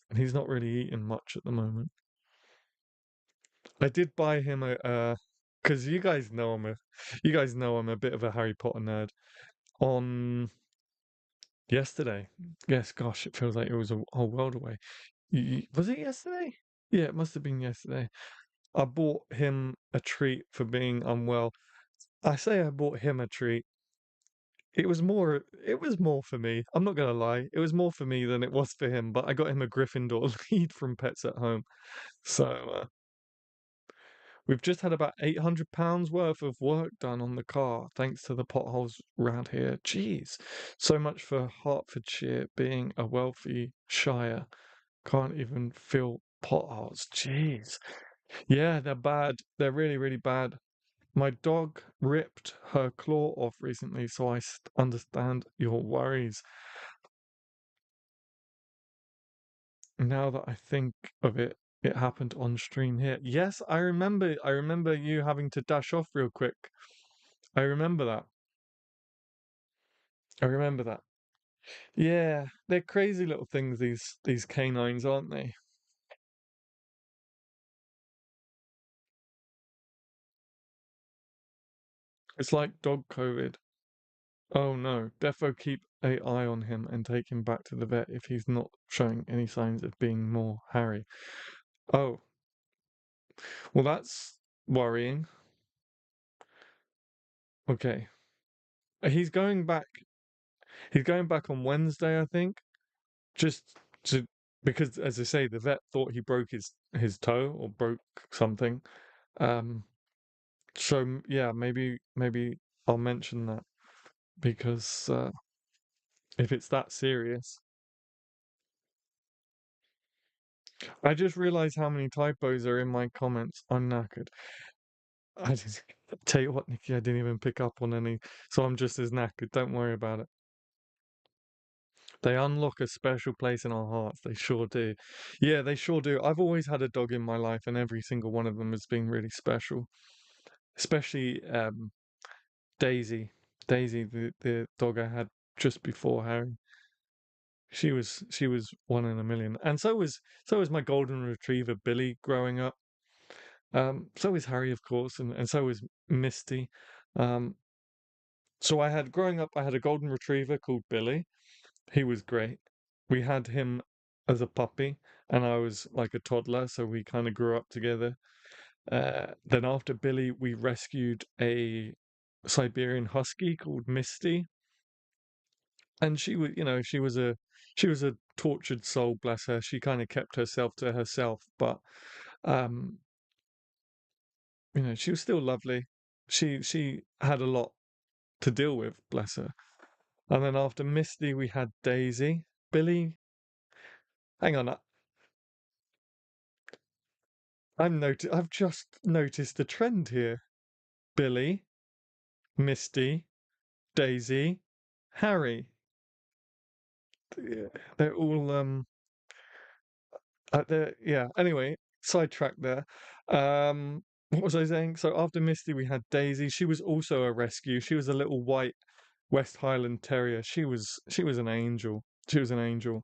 and he's not really eating much at the moment. I did buy him because you guys know I'm a bit of a Harry Potter nerd. On yesterday, yes, gosh, it feels like it was a whole world away. Was it yesterday? Yeah, it must have been yesterday. I bought him a treat for being unwell. I say I bought him a treat. It was more for me. I'm not gonna lie. It was more for me than it was for him, but I got him a Gryffindor lead from Pets at Home. So We've just had about £800 worth of work done on the car, thanks to the potholes around here. Jeez, so much for Hertfordshire being a wealthy shire. Can't even feel potholes. Jeez. Yeah, they're bad. They're really, really bad. My dog ripped her claw off recently, so I understand your worries. Now that I think of it, it happened on stream here. Yes, I remember. I remember you having to dash off real quick. I remember that. I remember that. Yeah, they're crazy little things, these canines, aren't they? It's like dog COVID. Oh no, defo keep a eye on him and take him back to the vet if he's not showing any signs of being more hairy. Oh, well that's worrying. Okay. He's going back. He's going back on Wednesday, I think. Just to because, as I say, the vet thought he broke his toe or broke something. Um. So yeah, maybe I'll mention that because if it's that serious, I just realized how many typos are in my comments. I'm knackered. I just tell you what, Nikki, I didn't even pick up on any, so I'm just as knackered. Don't worry about it. They unlock a special place in our hearts. They sure do. Yeah, they sure do. I've always had a dog in my life, and every single one of them has been really special. Especially Daisy. Daisy, the dog I had just before Harry. She was one in a million, and so was my golden retriever Billy growing up. So is Harry, of course, and so is Misty. Um, so I had growing up, I had a golden retriever called Billy. He was great. We had him as a puppy, and I was like a toddler, so we kind of grew up together. Then after Billy, we rescued a Siberian Husky called Misty, and she was a tortured soul, bless her. She kind of kept herself to herself, but um, she was still lovely. She had a lot to deal with, bless her. And then after Misty, we had Daisy. Billy, hang on, I've just noticed a trend here. Billy, Misty, Daisy, Harry. Yeah, they're all yeah. Anyway, sidetrack there. What was I saying? So after Misty, we had Daisy. She was also a rescue. She was a little white West Highland Terrier. She was an angel. She was an angel.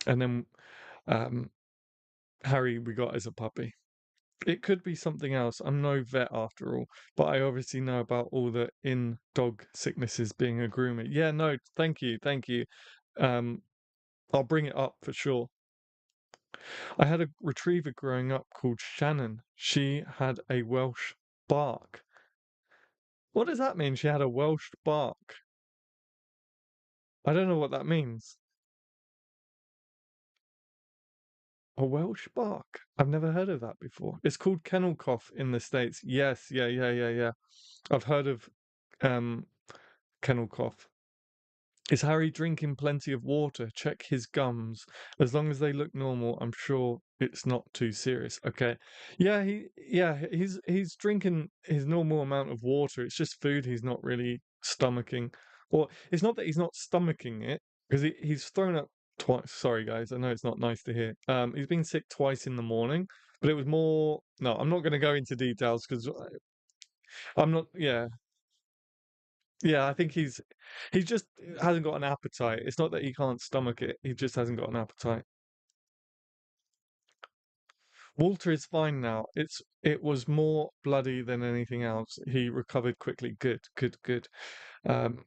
And then um, Harry we got as a puppy. It could be something else. I'm no vet after all, but I obviously know about all the in dog sicknesses being a groomer. Yeah, no, thank you, thank you. Um, I'll bring it up for sure. I had a retriever growing up called Shannon. She had a Welsh bark. What does that mean? She had a Welsh bark. I don't know what that means. A Welsh bark? I've never heard of that before. It's called kennel cough in the States. Yes, yeah, yeah, yeah, yeah. I've heard of um kennel cough. Is Harry drinking plenty of water? Check his gums. As long as they look normal, I'm sure it's not too serious. Okay. Yeah, he's drinking his normal amount of water. It's just food he's not really stomaching. Or it's not that he's not stomaching it, because he's thrown up twice. Sorry guys, I know it's not nice to hear. He's been sick twice in the morning, but it was more no, I'm not gonna go into details because I'm not yeah, yeah, I think he just hasn't got an appetite. It's not that he can't stomach it. He just hasn't got an appetite. Walter is fine now. It was more bloody than anything else. He recovered quickly. Good, good, good. Um,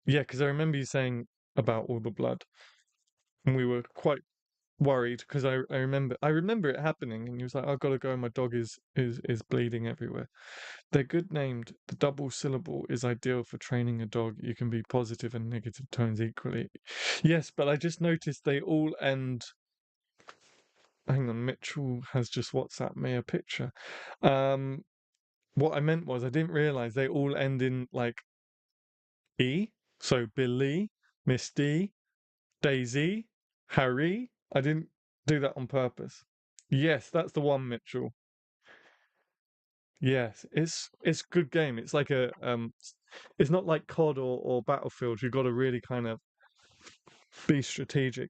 yeah, because I remember you saying about all the blood, and we were quite worried because I remember it happening, and he was like, "I've got to go. My dog is bleeding everywhere." They're good named. The double syllable is ideal for training a dog. You can be positive and negative tones equally. Yes, but I just noticed they all end hang on, Mitchell has just WhatsApped me a picture. Um, what I meant was I didn't realize they all end in like E. So Billy, Miss D, Daisy, Harry. I didn't do that on purpose. Yes, that's the one, Mitchell. Yes, it's good game. It's like it's not like COD or Battlefield. You've got to really kind of be strategic.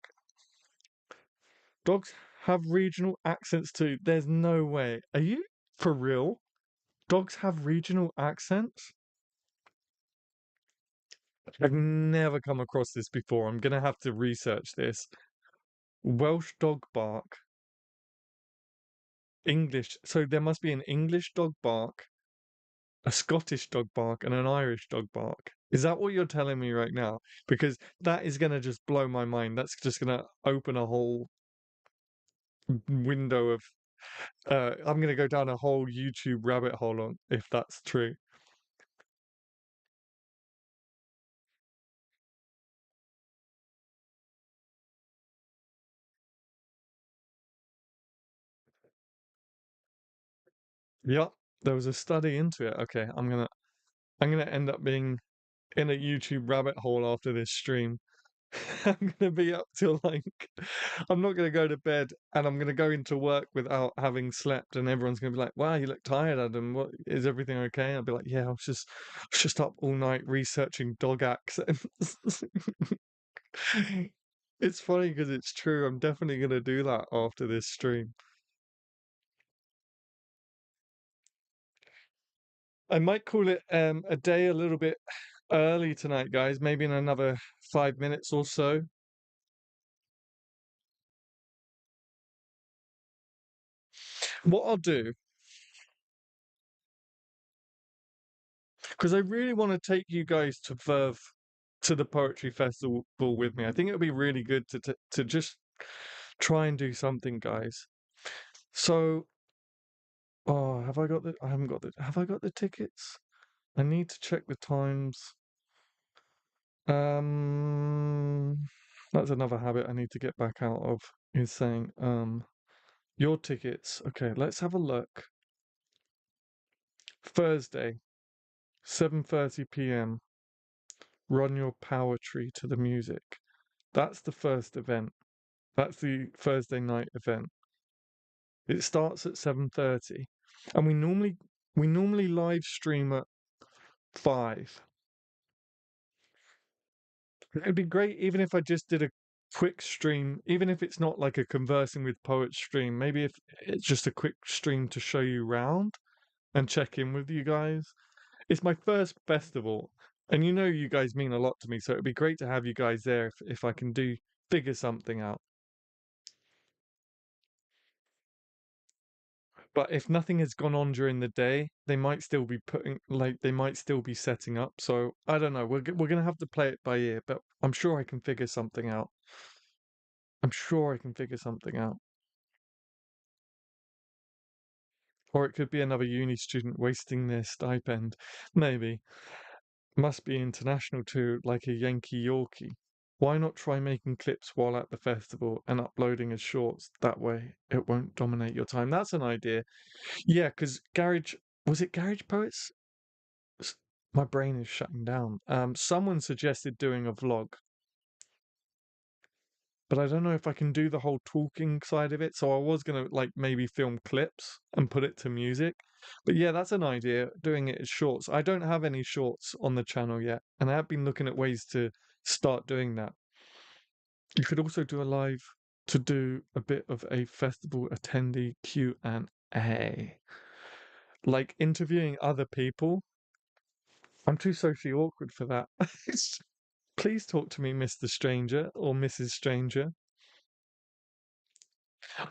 Dogs have regional accents too. There's no way. Are you for real? Dogs have regional accents? I've never come across this before. I'm gonna have to research this. Welsh dog bark, English. So there must be an English dog bark, a Scottish dog bark, and an Irish dog bark. Is that what you're telling me right now? Because that is gonna just blow my mind. That's just gonna open a whole window of I'm gonna go down a whole YouTube rabbit hole on if that's true. Yep, there was a study into it. Okay, I'm gonna end up being in a YouTube rabbit hole after this stream. I'm gonna be up till like I'm not gonna go to bed and I'm gonna go into work without having slept and everyone's gonna be like, wow, you look tired, Adam. What is everything okay? I'll be like, yeah, I was just up all night researching dog accents. It's funny because it's true. I'm definitely gonna do that after this stream. I might call it a day a little bit early tonight, guys. Maybe in another 5 minutes or so. What I'll do, because I really want to take you guys to Verve to the poetry festival with me. I think it would be really good to just try and do something, guys. So, oh, have I got the? I haven't got the. Have I got the tickets? I need to check the times. Um, that's another habit I need to get back out of. Is saying your tickets. Okay, let's have a look. Thursday, 7:30 p.m. Run your power tree to the music. That's the first event. That's the Thursday night event. It starts at 7:30, and we normally live stream at 5. It'd be great even if I just did a quick stream, even if it's not like a conversing with poets stream. Maybe if it's just a quick stream to show you round and check in with you guys. It's my first festival, and you know you guys mean a lot to me, so it'd be great to have you guys there if I can do figure something out. But if nothing has gone on during the day, they might still be they might still be setting up. So I don't know. We're gonna have to play it by ear, but I'm sure I can figure something out. I'm sure I can figure something out. Or it could be another uni student wasting their stipend. Maybe. Must be international too, like a Yankee Yorkie. Why not try making clips while at the festival and uploading as shorts? That way it won't dominate your time. That's an idea. Yeah, because was it Garage Poets? S- My brain is shutting down. Someone suggested doing a vlog, but I don't know if I can do the whole talking side of it. So I was gonna like maybe film clips and put it to music. But yeah, that's an idea, doing it as shorts. I don't have any shorts on the channel yet, and I have been looking at ways to start doing that. You could also do a live to do a bit of a festival attendee Q&A, like interviewing other people. I'm too socially awkward for that. Please talk to me, Mr. Stranger or Mrs. Stranger.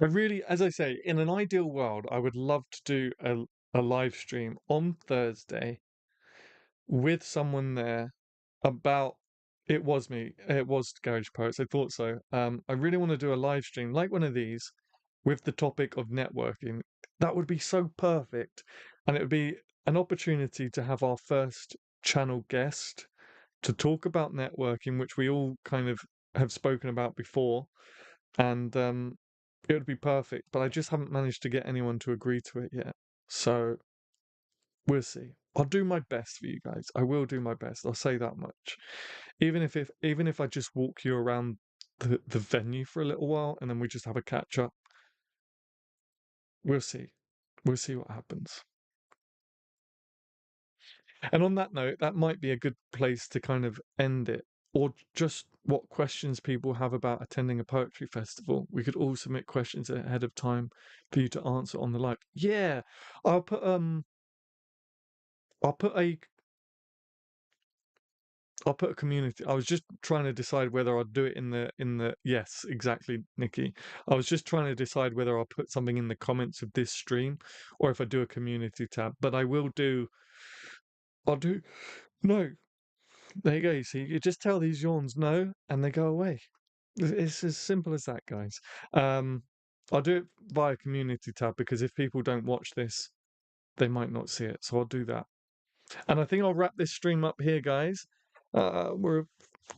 I really, as I say, in an ideal world, I would love to do a live stream on Thursday with someone there about it was me, it was Garage Poets, I thought so. I really want to do a live stream like one of these with the topic of networking. That would be so perfect. And it would be an opportunity to have our first channel guest to talk about networking, which we all kind of have spoken about before. And It would be perfect, but I just haven't managed to get anyone to agree to it yet. So we'll see. I'll do my best for you guys. I will do my best. I'll say that much. Even if I just walk you around the venue for a little while and then we just have a catch up. We'll see. We'll see what happens. And on that note, that might be a good place to kind of end it. Or just what questions people have about attending a poetry festival. We could all submit questions ahead of time for you to answer on the live. Yeah, I'll put um I'll put a I'll put a community. I was just trying to decide whether I'd do it in the yes, exactly, Nikki. I was just trying to decide whether I'll put something in the comments of this stream or if I do a community tab. But I'll do no. There you go. You see, you just tell these yawns no, and they go away. It's as simple as that, guys. Um, I'll do it via community tab because if people don't watch this, they might not see it. So I'll do that. And I think I'll wrap this stream up here, guys. We're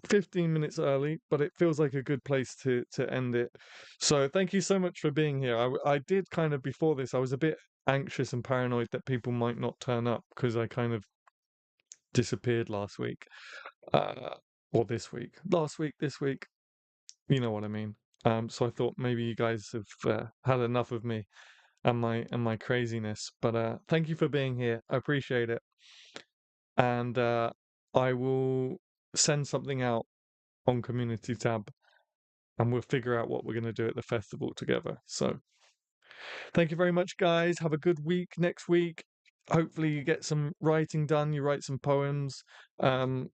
15 minutes early, but it feels like a good place to end it. So thank you so much for being here. I did kind of before this, I was a bit anxious and paranoid that people might not turn up because I kind of disappeared last week, uh, or this week, last week, this week. You know what I mean. So I thought maybe you guys have had enough of me and my craziness. But thank you for being here. I appreciate it, and I will send something out on community tab and we'll figure out what we're going to do at the festival together. So, thank you very much, guys. Have a good week next week. Hopefully, you get some writing done. You write some poems, um,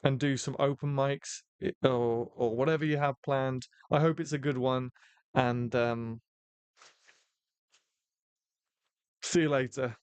and do some open mics or whatever you have planned. I hope it's a good one. And see you later.